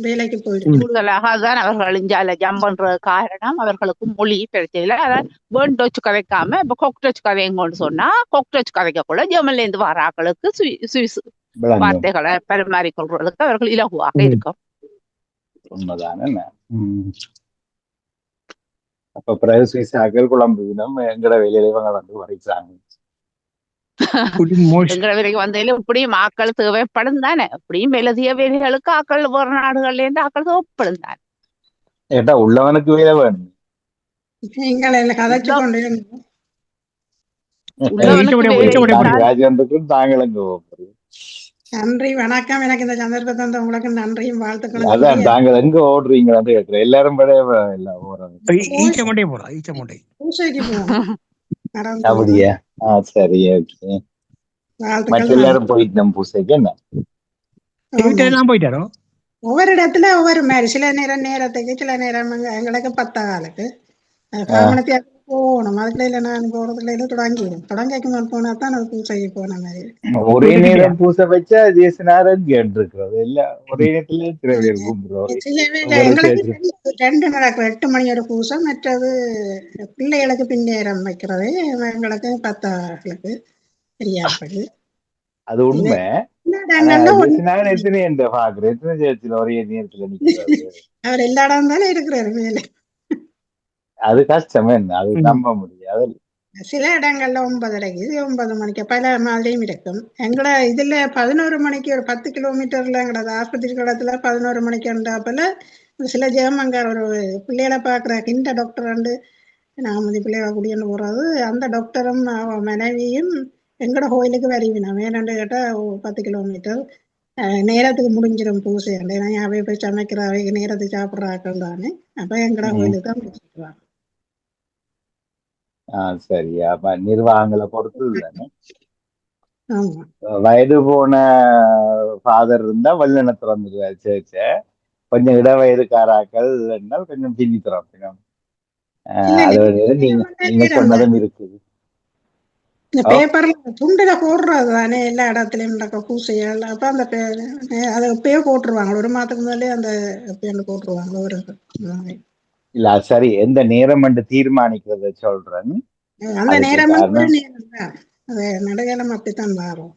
S5: வேலைக்கு போயிடுச்சு.
S7: கூடுதலாக தான் அவர்கள் இஞ்சால ஜம்ப் பண்றது காரணம் அவர்களுக்கு மொழி பிரச்சனை இல்லை. அதாவது வேர்ன் டச் கதைக்காம இப்ப கொக் டச் கதைங்கன்னு சொன்னா கொக் டச் கதைக்கக்குள்ள ஜெர்மன்ல இருந்து வர ஆக்களுக்கு சுவிஸ் வார்த்தைகளை பரிமாறிக்கொள்றதுக்கு அவர்கள் இலகுவாக இருக்கும்.
S3: உண்மைதானே. அப்ப பிறகு சுவிஸ் ஆக்கள் குழம்புவினம் எங்கட வேலையில இவங்க வந்து வரைச்சாங்க.
S7: எங்கட வேலைக்கு வந்ததுல இப்படியும் ஆக்கள் தேவைப்படும் தானே, இப்படியும் எழுதிய வேலைகளுக்கு ஆக்கள் வேறு நாடுகள்ல இருந்து ஆக்கள் தேவைப்படும் தானே.
S3: ஏட்டா உள்ளவனுக்கு வேலை வேணும்.
S5: கதைச்சு கொண்டு
S3: ராஜேந்திரக்கும் தாங்களும்
S5: நன்றி வணக்கம். எனக்கு இந்த சந்தர்ப்பத்தை தந்த உங்களுக்கு நன்றியும் வாழ்த்துக்களும்.
S3: அதான் தாங்கள் எங்க ஓடுறீங்களான்னு கேட்கிறேன். எல்லாரும்
S5: பூசைக்கு போவோம்.
S3: அப்படியா? சரி, ஓகே. மற்ற எல்லாரும் போயிட்டோம் பூசைக்கு. என்ன
S4: போயிட்டாரோ
S5: ஒவ்வொரு இடத்துல ஒவ்வொரு மாதிரி, சில நேரத்துக்கு சில நேரம் எங்களுக்கு 10 காலுக்கு போகணும். அதுக்குள்ள இல்ல நான் போறதுக்குள்ள தொடங்கிக்கும் போனா தான் அது பூசைக்கு போன மாதிரி.
S3: ஒரே நேரம் பூசை வச்சா தேசனாரம் கேட்டிருக்கிறது இல்ல, ஒரே நேரத்துல
S5: எங்களுக்கு 2 நடக்கும். 8 மணி ஒரு பூசை, மற்றது பிள்ளைகளுக்கு பின்னேரம் வைக்கிறது எங்களுக்கு 10 ஆளுக்கு சரியாப்பது.
S3: அது உண்மை.
S5: அவர் எல்லா இடம் தானே இருக்கிறாரு மேல.
S3: அது கஷ்டம், என்ன அது நம்ப முடியாது.
S5: சில இடங்கள்ல 9:30 9 மணிக்கு பல மாதிரியும் இருக்கும். எங்கட இதுல 11 மணிக்கு ஒரு 10 கிலோமீட்டர்ல எங்களோட ஆஸ்பத்திரி கடத்துல 11 மணிக்குண்டாப்பல சில ஜெர்மன்கார் ஒரு பிள்ளைகளை பாக்குற இந்த டாக்டர் வந்து நாமதி பிள்ளைகளை கூடியன்னு போறது. அந்த டாக்டரும் மனைவியும் எங்கட கோயிலுக்கு வருவினா வேணாண்டு கேட்டா 10 கிலோமீட்டர் நேரத்துக்கு முடிஞ்சிடும் பூசை. அவை போய் சமைக்கிற அவைக்கு நேரத்துக்கு சாப்பிட்றாக்கள் தானே. அப்ப எங்கட கோயிலுக்கு தான் முடிச்சுக்குவாங்க.
S3: சரியா, நிர்வாகங்களை பொறுத்தது தானே. வயது போன ஃபாதர் இருந்தா வல்லுன திறந்துருவாரு சேர்ச்ச. கொஞ்சம் இடவயதுக்காராக்கள் கொஞ்சம் பின்னி திறப்பினோம். நீங்க சொன்னதும் இருக்குது.
S5: இந்த பேப்பர்ல துண்டுல போடுறது தானே எல்லா இடத்துலயும் நடக்க பூசையால். அப்ப அந்த அதை எப்பயோ போட்டுருவாங்க, ஒரு மாதத்துக்கு முன்னாலே அந்த எப்பயோ போட்டுருவாங்க. ஒரு
S3: இல்ல சரி, எந்த நேரம் என்று தீர்மானிக்கிறத சொல்றேன்னு.
S5: அந்த நேரம் நேரம் தான், அது நடுகாலம் அப்படித்தான் மாறும்.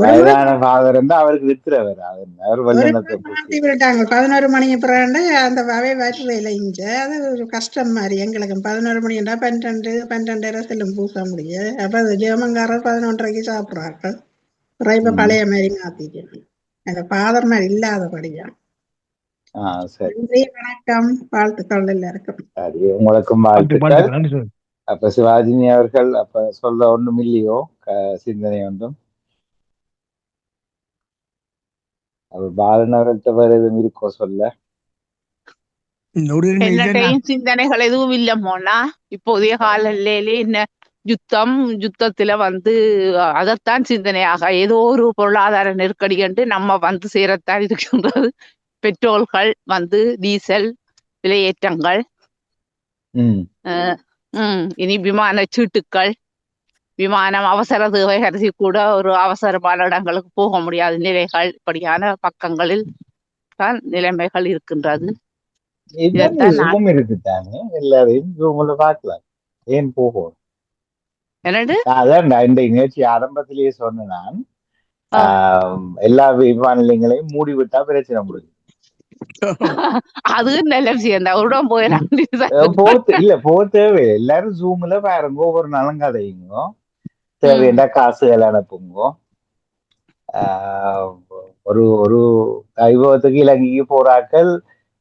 S3: வயதான ஃபாதர் இருந்தா அவருக்கு வித்துற வராது.
S5: 11 மணி பிறகு அந்த அவை வரல இங்க. அது ஒரு கஷ்டம் மாதிரி எங்களுக்கு. 11 மணிண்டா 12 செல்லும் பூச முடியும். அப்ப அது ஜெர்மன்காரர் 11:30 சாப்பிட்றாங்க. இப்ப பழைய மாதிரி மாத்திட்டு அந்த ஃபாதர் மாதிரி இல்லாதபடியா. நன்றி வணக்கம், வாழ்த்துக்கள் எல்லாருக்கும்.
S3: சரி, உங்களுக்கும் வாழ்த்துக்கள். அப்ப சிவாஜினி அவர்கள் அப்ப சொல்ல ஒண்ணும் இல்லையோ, சிந்தனை ஒன்றும் அவர் பாலன் அவர்கள்ட்ட வேற எதுவும் இருக்கோ சொல்ல?
S4: ஒரு தடவை இல்லைன்னா
S7: என்னட்டையும் சிந்தனைகள் எதுவும் இல்லமோனா இப்போதைய காலையிலே என்ன யுத்தத்துல அதைத்தான் சிந்தனையாக ஏதோ ஒரு பொருளாதார நெருக்கடி கண்டு நம்ம சேரத்தான் இருக்கின்றது. பெட்ரோல்கள் டீசல் விலையேற்றங்கள், இனி விமான சீட்டுக்கள், விமானம் அவசர தேவை கருதி கூட ஒரு அவசரமான இடங்களுக்கு போக முடியாத நிலைகள், இப்படியான பக்கங்களில் தான் நிலைமைகள் இருக்கின்றது.
S3: ஜூம் இருக்குதானே, எல்லாரையும் ஜூம்ல பார்க்கலாம், ஏன் போகும்?
S7: என்னது
S3: அதான் இந்த நிகழ்ச்சி ஆரம்பத்திலேயே சொன்ன நான், எல்லா விமான நிலையங்களையும் மூடி விட்டா பிரச்சனை முடியும்.
S7: அது நல்ல விஷயம் தான். உடம்பு போயிடலாம்.
S3: போக தேவை, எல்லாரும் ஜூம்ல பாருங்க, ஒவ்வொரு நாளும் கதையுங்க, தேவையான காசுகள் அனுப்புங்க. ஒரு ஒரு வைபவத்துக்கு இலங்கைக்கு போறாக்கள்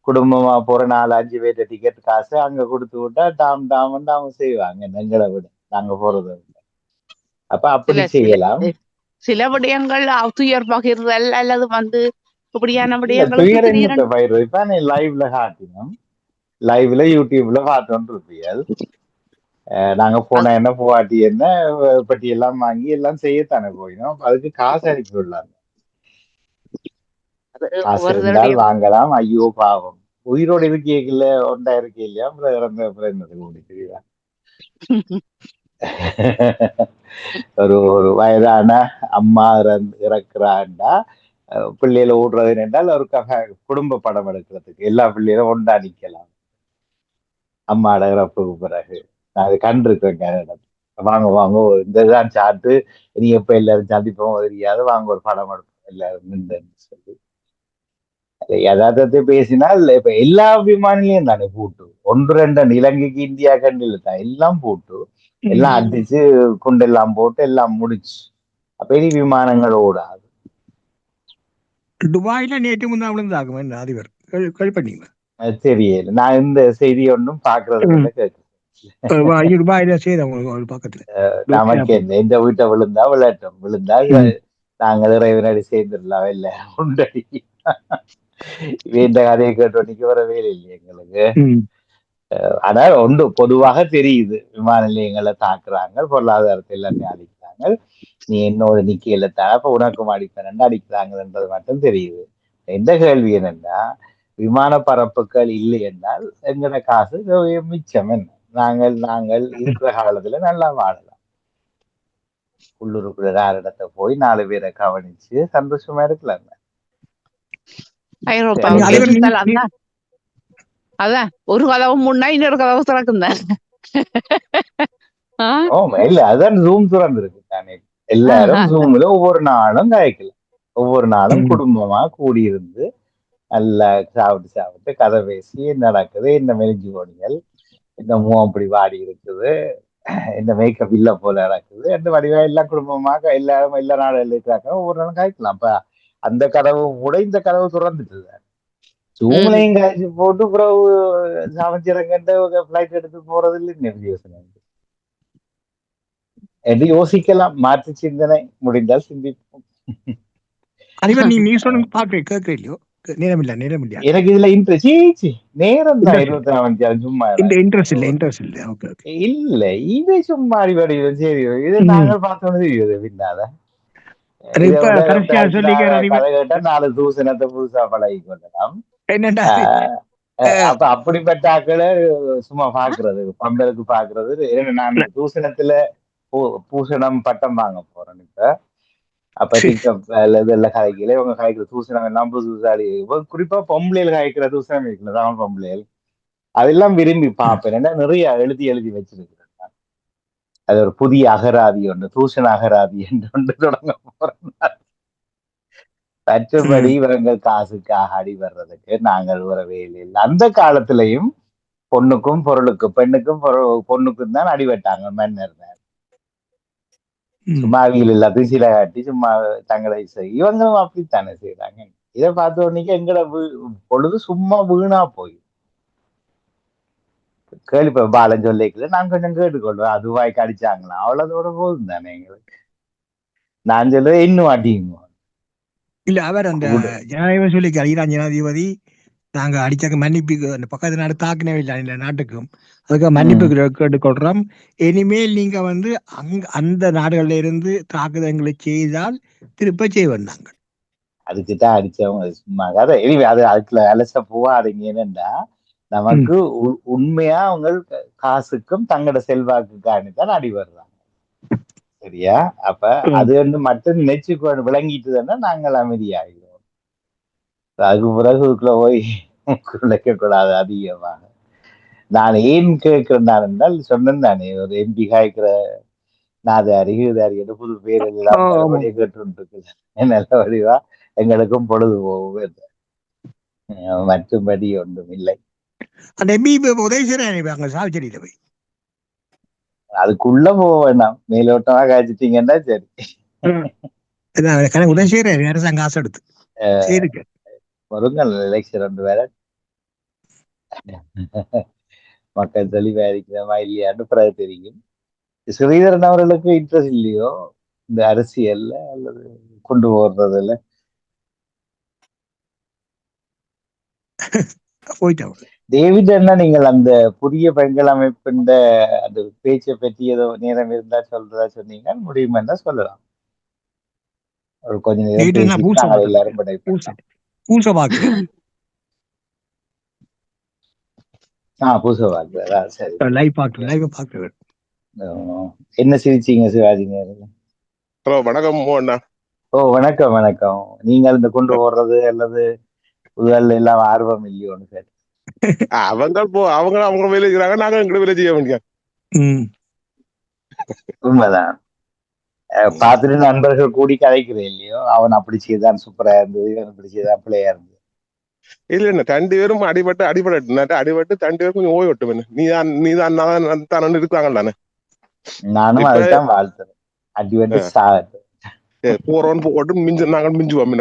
S3: குடும்பமா போற 4-5 பேர்த்த டிக்கெட் காசு அங்க கொடுத்து விட்டா டாம் அவங்க செய்வாங்க, எங்களை விட நாங்க போறத விட. அப்ப அப்படி செய்யலாம்.
S7: சில விடயங்கள் துயர் பகிர்தல் அல்லது இப்படியான
S3: விடயங்களுக்கு பயிர் இப்ப நீ லைவ்ல காட்டினோம், லைவ்ல யூடியூப்ல பார்த்தோம் இருப்பியல். நாங்க போன என்ன போவாட்டி என்ன பட்டி எல்லாம் வாங்கி எல்லாம் செய்யத்தானே போயினோம். அதுக்கு காசு அனுப்பி விடலாம், காசு இருந்தால் வாங்கலாம். ஐயோ பாவம், உயிரோடு இருக்கல ஒன்றா இருக்க இல்லையா, இறந்த என்னது கூடி தெரியுதா? ஒரு வயதான அம்மா இறக்குறாண்டா, பிள்ளைகளை ஓடுறது என்றால் ஒரு குடும்ப படம் எடுக்கிறதுக்கு எல்லா பிள்ளைகளும் ஒன்றா நிக்கலாம். அம்மாட இறப்புக்கு பிறகு நான் அதை கண்டிருக்கேன். வாங்க வாங்க, இந்ததான் சாட்டு, நீ எப்ப எல்லாரும் சந்திப்போம் தெரியாது, வாங்க ஒரு படம் எடுப்போம் எல்லாரும் நின்றுன்னு சொல்லி யதார்த்தத்தை பேசினால் இப்ப எல்லா விமானிலையும் தானே பூட்டு. 1-2 இலங்கைக்கு இந்தியா கண்டில தான் எல்லாம் பூட்டு, எல்லாம் அடிச்சு குண்டெல்லாம் போட்டு எல்லாம் முடிச்சு. அப்ப இனி விமானங்கள் ஓடாது.
S4: துபாயில நேற்று முன்னா விழுந்தாகும் என்ன அதிபர் கேள்விப்பட்டீங்களா?
S3: தெரியல, நான் இந்த செய்தி ஒன்றும் பாக்குறது கேட்கிறேன்.
S4: துபாயில செய்த பக்கத்துல
S3: நமக்கு என்ன, இந்த வீட்டை விழுந்தா விளையாட்டும், விழுந்தா நாங்கள் இறைவனடி சேர்ந்துடலாம், இல்ல உண்டடி. இந்த கதையை கேட்டோன்னைக்கு வர வேலை இல்லை எங்களுக்கு. ஆனால் ஒன்று பொதுவாக தெரியுது, விமான நிலையங்களை தாக்குறாங்க, பொருளாதாரத்தை எல்லாமே அடிக்கிறாங்க, நீ என்னோட நிக்கையில தானே இப்ப உனக்கும் அடிப்பேன் அடிக்கிறாங்கன்றது மட்டும் தெரியுது. எந்த கேள்வி என்னன்னா, விமான பரப்புகள் இல்லை என்றால் எங்கட காசு மிச்சம் என்ன? நாங்கள் இருக்கிற காலத்துல நல்லா வாழலாம். உள்ளூருக்குள்ள 4 இடத்தை போய் 4 பேரை கவனிச்சு சந்தோஷமா இருக்கலாம்.
S7: அதான் ஒரு கதவு முன்னா இன்னொரு கதவு திறக்கும்.
S3: இல்ல, அதான் ஜூம் திறந்துருக்கு தானே, எல்லாரும் ஜூம்ல ஒவ்வொரு நாளும் காய்க்கலாம், ஒவ்வொரு நாளும் குடும்பமா கூடியிருந்து நல்லா சாப்பிட்டு கதை பேசி நடக்குது, இந்த மெலிஞ்சு கோடிகள், இந்த முகம் அப்படி வாடி இருக்குது, இந்த மேக்கப் இல்ல போல நடக்குது, அந்த வடிவா எல்லாம் குடும்பமாக எல்லாரும் எல்லா நாளும் இருக்கிறாங்க, ஒவ்வொரு நாளும் காய்க்கலாம். அப்ப அந்த கதவு கூட இந்த கதவு திறந்துட்டு ஜூம்லையும் காய்ச்சி போட்டு பிறகு சமைச்சிறங்கிட்ட பிளைட் எடுத்து போறது இல்லை யோசனை என்று யோசிக்கலாம். மாற்று சிந்தனை முடிந்தால் சிந்திப்போம்.
S4: நீ சொன்ன பாக்க கேட்கலையோ, நேரம் இல்ல
S3: எனக்கு இதுல இன்ட்ரெஸ்ட் நேரம் தான் 24 சும்மா
S4: இன்ட்ரெஸ்ட் இல்ல
S3: இல்ல, இது சும்மா அடிப்படையில் சரி, இது நாங்கள் பார்த்தோன்னு தெரியுது பின்னால கதை கேட்டா 4 தூசணத்தை புதுசா பழகி கொள்ளலாம். அப்ப அப்படிப்பட்ட ஆக்களை சும்மா பாக்குறது, பம்பலுக்கு பாக்குறது. நான் தூசணத்துல பூசணம் பட்டம் வாங்க போறேன் இப்ப. அப்ப இதெல்லாம் காய்க்கல, இவங்க காய்க்கிற தூசணம் எல்லாம் புதுசாடி, குறிப்பா பொம்பளையில் காய்க்கிற தூசணம் இருக்குல்ல, தமிழ் பொம்பளையில், அதெல்லாம் விரும்பி பார்ப்பேன். ஏன்னா நிறைய எழுதி வச்சிருக்கிறேன். அது ஒரு புதிய அகராதி ஒன்று, தூசண அகராதி என்று தொடங்க போறேன். மற்றபடி இவர்கள் காசுக்காக அடி வர்றதுக்கு நாங்கள் வரவே இல்லை. அந்த காலத்திலையும் பொண்ணுக்கும் பொருளுக்கும், பெண்ணுக்கும் பொண்ணுக்கும் தான் அடிபட்டாங்க மன்னர். சும்மா அவியல் எல்லாத்தையும் சில காட்டி சும்மா தங்களை இவங்களும் அப்படித்தானே செய்யறாங்க. இதை பார்த்த உடனே எங்கட பொழுது சும்மா வீணா போய் கேள்வி பாலன் சொல்லிக்கல, நான் கொஞ்சம் கேட்டுக்கொள்வேன், அதுவாய்க்கு அடிச்சாங்களா அவ்வளோதோட போதும் தானே எங்களுக்கு. நான் சொல்லுவேன் இன்னும் அடிங்க,
S4: இல்ல அவர் அந்த ஜனாதிபதி சொல்லிக்கார், ஈரான் ஜனாதிபதி நாங்க அடிச்சாக்க மன்னிப்பு அந்த பக்கத்து நாடு தாக்கினவே இல்லை இந்த நாட்டுக்கும், அதுக்கு மன்னிப்பு கேட்டுக்கொள்றோம். இனிமேல் நீங்க அந்த நாடுகள்ல இருந்து தாக்குதல்களை செய்தால் திருப்ப செய்வோம் நாங்கள்.
S3: அதுக்குதான் அடிச்சவங்க சும்மா கதை. அது அதுக்குள்ள அலச போவாதீங்க. என்னன்னா நமக்கு உண்மையா அவங்க காசுக்கும் தங்களோட செல்வாக்குக்கான அடி வர்றாங்க. சரியா? அப்ப அது வந்து மட்டும் நினைச்சு விளங்கிட்டுதுன்னா நாங்கள் அமைதியாகிறோம். அதுக்கு பிறகுக்குள்ள போய் குலைக்க கூடாது அதிகமாக. நான் ஏன் கேட்கிறேன் என்றால் சொன்னேன் தானே, ஒரு எம்பி காய்க்கிற நாதாரி என்று புது பேர் எல்லாம் கேட்டு நல்ல வடிவா எங்களுக்கும் பொழுது போகும், மற்றும்படி ஒன்றும் இல்லை.
S4: அந்த எம்பி உதவி செய்யறாங்க சாவிச்சேரியில போய்,
S3: அதுக்குள்ள போக வேண்டாம், மேலோட்டமா காய்ச்சிட்டீங்கன்னா சரி.
S4: உதவி செய்யறாரு அரசாங்க காசு எடுத்து
S3: வருங்கள் எலெக்ஷன் ரெண்டு வேற மக்கள் தெளிவா இருக்கிறமா இல்லையான்னு பிறகு தெரியும். ஸ்ரீதரன் அவர்களுக்கு இன்ட்ரெஸ்ட் இல்லையோ இந்த அரசியல்ல அல்லது கொண்டு போடுறதுல? டேவிட் அண்ணா, நீங்கள் அந்த புதிய பெண்கள் அமைப்பின் அந்த பேச்சை பற்றி ஏதோ நேரம் இருந்தா சொல்றதா சொன்னீங்க, முடியுமா சொல்லலாம். ஒரு கொஞ்ச நேரம் எல்லாரும் என்ன சிரிச்சீங்க சிவாஜிங்க?
S8: வணக்கம் அண்ணா.
S3: ஓ வணக்கம் வணக்கம். நீங்கள் இந்த கொண்டு போடுறது அல்லது புதல் எல்லாம் ஆர்வம் இல்லையோன்னு சார்?
S8: அவங்க வேலை செய்யறாங்க, நாங்க எங்க வேலை செய்ய வேண்டிய.
S3: உண்மைதான். பார்த்துட்டு நண்பர்கள் கூடி கதைக்கிறேன் இல்லையோ, அவன் அப்படி செய்தான் சூப்பரா இருந்தது, இவன் அப்படி செய்தான் பிள்ளையா இருந்தது.
S8: இல்ல என்ன, ரெண்டு பேரும் அடிபட்டு ரெண்டு பேரும் கொஞ்சம் ஓய்வு விட்டு நீதான் தான் இருக்காங்கல்ல.
S3: நானும் அதுதான் வாழ்த்துறேன், அடிபட்டு சாகட்டு
S8: போறோன்னு போட்டு மிஞ்சு நாங்கள் மிஞ்சுவோம்.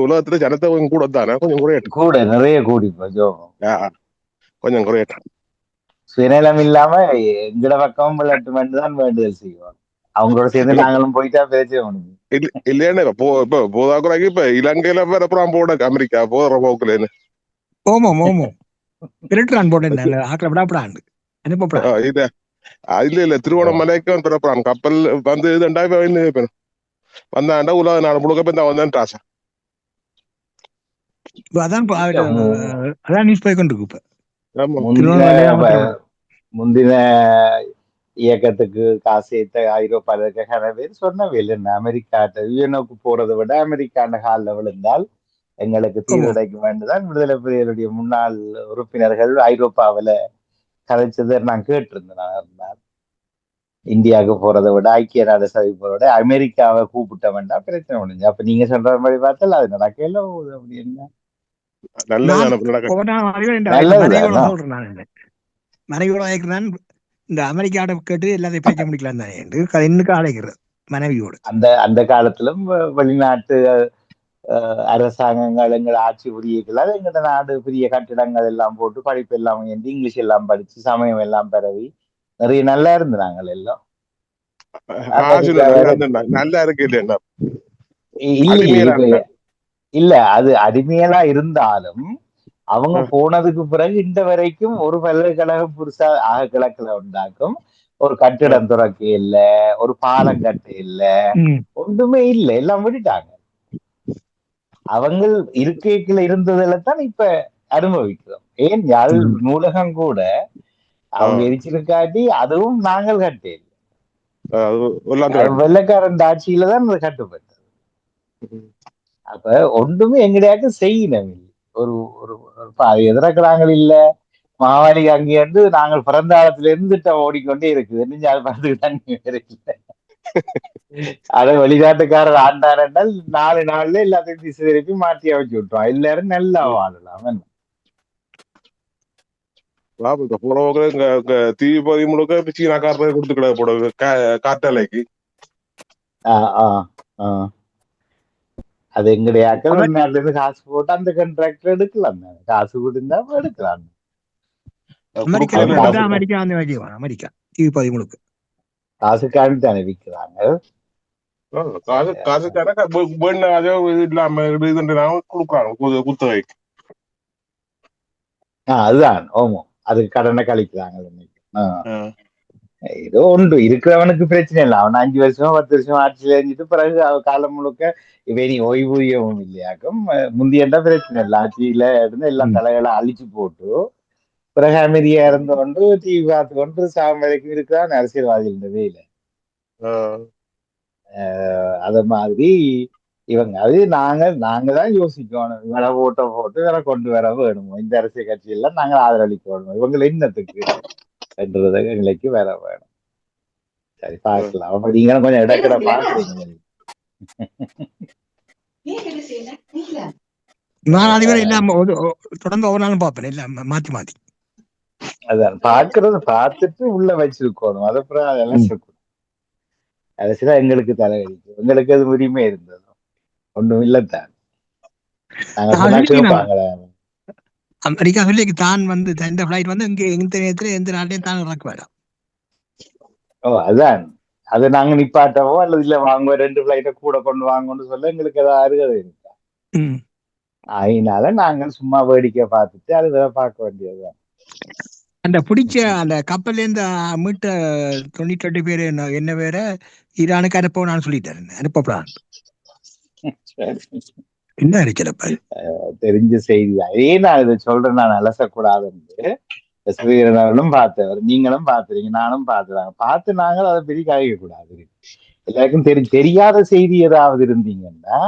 S8: உலகத்துல ஜனத்தை கொஞ்சம் கூட தானே, கொஞ்சம் குறையட்டும்.
S3: கூட நிறைய கூடி
S8: கொஞ்சம் குறையட்டும்.
S3: சுயநலம் இல்லாம எங்கட பக்கம் விளையாட்டு தான் வேண்டுதல் செய்வோம். அவங்களோட சேர்ந்து நாங்களும் போயிட்டா பேச முடியும்.
S8: இல்லையா இப்ப போதாக்குறாங்க. இப்ப இலங்கையில வேற அப்புறம் போட அமெரிக்கா போற போக்குல இல்ல திருவண்ணாமலைக்கும் பிறப்புறான் கப்பல் வந்து வந்தாண்டா உலக நாடு முழுக்க வந்தான் ராசா.
S3: முந்தின இயக்கத்துக்கு காசு ஏத்த ஐரோப்பால இருக்க கன பேர் சொன்னவே அமெரிக்காட்ட யுஎன்ஓக்கு போறதை விட அமெரிக்காண்ட காலில் விழுந்தால் எங்களுக்கு தீர்வு கிடைக்கும் வேண்டுதான் விடுதலை புலிகளுடைய முன்னாள் உறுப்பினர்கள் ஐரோப்பாவில கதைச்சதை நான் கேட்டிருந்தேன். இந்தியாவுக்கு போறதை விட ஐக்கிய நாடு சபை போறத விட அமெரிக்காவை கூப்பிட்ட வேண்டாம், பிரச்சனை முடிஞ்சு. அப்ப நீங்க சொல்ற மாதிரி பார்த்தால் அது நடக்கல. அப்படி என்ன
S4: இந்த அமெரிக்காவோட கேட்டு எல்லாத்தையும் பேச முடிக்கலாம் தானே இன்னுக்கு அழைக்கிறது மனைவியோடு.
S3: அந்த காலத்திலும் வெளிநாட்டு அரசாங்கங்கள் எங்களை ஆட்சி புரியக்கலாது. எங்கட நாடு பெரிய கட்டிடங்கள் எல்லாம் போட்டு படிப்பு எல்லாம் இங்கிலீஷ் எல்லாம் படிச்சு சமயம் எல்லாம் பரவி நிறைய நல்லா இருந்து நாங்கள் எல்லாம்
S8: நல்லா இருக்கு.
S3: இல்ல அது அடிமையலா இருந்தாலும் அவங்க போனதுக்கு பிறகு இந்த வரைக்கும் ஒரு பல்கலைக்கழகம் புதுசா கிழக்குல உண்டாக்கும், ஒரு கட்டிடம் துறக்க இல்ல, ஒரு பாலம் கட்ட இல்ல, ஒன்றுமே இல்லை, எல்லாம் விட்டுட்டாங்க. அவங்க இருக்கைக்குள்ள இருந்ததுல தான் இப்ப அனுபவிக்கிறோம். ஏன் யாழ் நூலகம் கூட அவங்க எரிச்சிருக்காட்டி அதுவும் நாங்கள் கட்டல, வெள்ளக்காரன் ஆட்சியில தான் அது கட்டுப்பட்டது. அப்ப ஒன்றுமே எங்கடையாக்க செய்யணும். ஒரு எதிர்க்கிறாங்க இல்ல மாவாளி அங்கே இருந்து நாங்கள் பிறந்த காலத்துல இருந்து திட்டம் ஓடிக்கொண்டே இருக்குது. அதை வெளிநாட்டுக்காரர் ஆண்டார் என்றால் 4 நாள்ல எல்லாத்தையும் திசை திருப்பி மாற்றி அமைச்சு விட்டுருவோம். எல்லாரும் நல்லா வாழலாம்.
S8: தீபதி முழுக்க சீனாக்காரரை கொடுத்துக்கிட போட காற்றாலைக்கு.
S3: அது எங்களுடைய வெளிநாட்டுல இருந்து காசு போட்டு அந்த கான்ட்ராக்டர் எடுக்கலாம், காசு கொடுத்தா எடுக்கலாம். காசுக்காண்டி தானே விற்கிறாங்க.
S8: காசு காசு கணக்கா வேணும் அதோ இது இல்லாம இதுன்றாங்க கொடுக்குறாங்க குத்தகைக்கு.
S3: அதுதான் ஓமோ அதுக்கு கடனை கழிக்கிறாங்க இன்னைக்கு.
S8: ஆ.
S3: ஏதோ ஒன்று இருக்கிறவனுக்கு பிரச்சனை இல்லை. அவன் 5 வருஷமா 10 வருஷமா ஆட்சியில் இருந்துட்டு பிறகு காலம் முழுக்க இனி ஓய்வூதியமும் இல்லையாக்கும். முந்தியண்டா பிரச்சனை இல்லை, ஆட்சியில இருந்து எல்லாம் தலைகளை அழிச்சு போட்டு பிறகு அமைதியா இருந்து கொண்டு டிவி பார்த்து கொண்டு சாகும் வரைக்கும் இருக்கிறான் அரசியல்வாதிகள் வேல. அது மாதிரி இவங்க அது நாங்க தான் யோசிக்கணும். இவரை ஓட்ட போட்டு இவரை கொண்டு வர வேணுமோ, இந்த அரசியல் கட்சியெல்லாம் நாங்கள் ஆதரவளிக்கணும், இவங்களை என்னத்துக்கு என்றது எங்களுக்கு வேற வேணும். சரி பார்க்கலாம். அப்ப நீங்களும் கொஞ்சம் இடக்கட பாக்குறீங்க.
S4: நான் அதுவரை இல்லாம தொடர்ந்து ஒவ்வொரு நாளும் பார்ப்பேன், இல்ல மாத்தி மாத்தி.
S3: அதான் பாக்குறது பார்த்துட்டு உள்ள வச்சிருக்கணும். அதுக்கப்புறம் அதெல்லாம் இருக்கணும். அரசியலா எங்களுக்கு தலைவலிக்கும். எங்களுக்கு அது உரிமை இருந்தது ஒண்ணும் இல்லத்தான்.
S4: அமெரிக்கா சொல்லி தான் வந்து இந்த பிளைட் வந்து இங்க எந்த நேரத்துல எந்த நாட்டையும் தான் இறக்குவாரா.
S3: அதான் அதை நாங்க நிப்பாட்டவோ அல்லது இல்ல வாங்க 2 பிளைட்டை கூட கொண்டு வாங்கன்னு சொல்ல எங்களுக்கு ஏதாவது அருகதை இருக்கா? அதனால நாங்கள் சும்மா வேடிக்கை பார்த்துட்டு அது பார்க்க வேண்டியதுதான்.
S4: அந்த பிடிச்ச அந்த கப்பல்ல இருந்து மீட்ட 98 பேரு என்ன வேற ஈரானுக்கு அனுப்ப நான் சொல்லிட்டேன், அனுப்பப்படாது. என்ன இருக்கிறப்ப
S3: தெரிஞ்ச செய்தி தான். இதே நான் இதை சொல்றேன், நான் அலசக்கூடாதுன்னு. ஸ்ரீரனும் பார்த்தவர், நீங்களும் பார்த்துறீங்க, நானும் பார்த்துறாங்க. பார்த்து நாங்கள் அதை பெரிய கழிக்க கூடாது. எல்லாருக்கும் தெரியாத செய்தி ஏதாவது இருந்தீங்கன்னா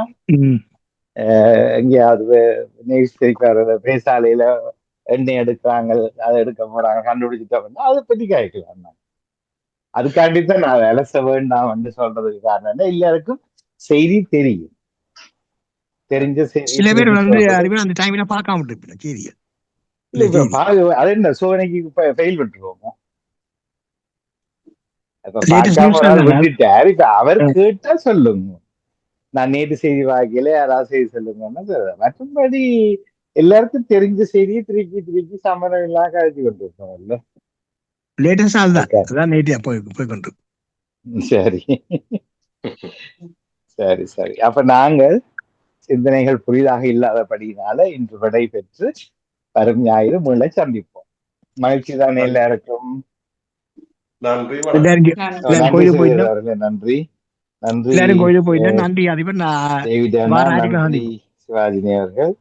S3: எங்கேயாவது பேசாலையில எண்ணெய் எடுக்கிறாங்க, அதை எடுக்க போறாங்க, கண்டுபிடிச்சிட்டோம்னா அதை பத்தி கேட்கலாம். அதுக்காண்டித்தான் நான் அலச வேண்டாம் சொல்றதுக்கு காரணம் எல்லாருக்கும் செய்தி தெரியும். தெரிஞ்ச
S4: சில பேர் வந்து அந்த டைம்ல பார்க்காம விட்டுருப்பேன் செய்தியை.
S3: அது என்ன சோதனைக்கு ஃபெயில் விட்டுருவோமோ? விட்டுட்டாரு. இப்ப அவர் கேட்டா சொல்லுங்க, நான் நேற்று செய்தி வாக்கியில யாராவது செய்தி சொல்லுங்கன்னா. மற்றபடி எல்லாருக்கும் தெரிஞ்ச செய்தியை திருப்பி திருப்பி சம்மதம் இல்லாம கழிச்சு கொண்டு இருக்கோம்ல. சரி சரி சரி. அப்ப நாங்கள் சிந்தனைகள் புதிதாக இல்லாதபடினால இன்று விடை பெற்று வரும் ஞாயிறு மீள சந்திப்போம். மகிழ்ச்சி தானே எல்லாருக்கும்.
S8: நன்றி
S3: நன்றி நன்றி
S4: நன்றி அதிபர்
S3: நன்றி சிவாஜினி அவர்கள்.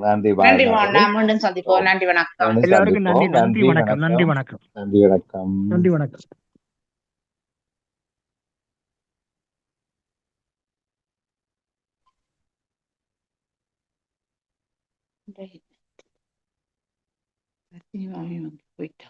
S3: நன்றி
S7: மீண்டும் சந்திப்போம். நன்றி வணக்கம்.
S4: எல்லாருக்கும் நன்றி வணக்கம். நன்றி வணக்கம்.
S3: நன்றி வணக்கம்.
S4: நன்றி வணக்கம்.
S7: போயிட்டா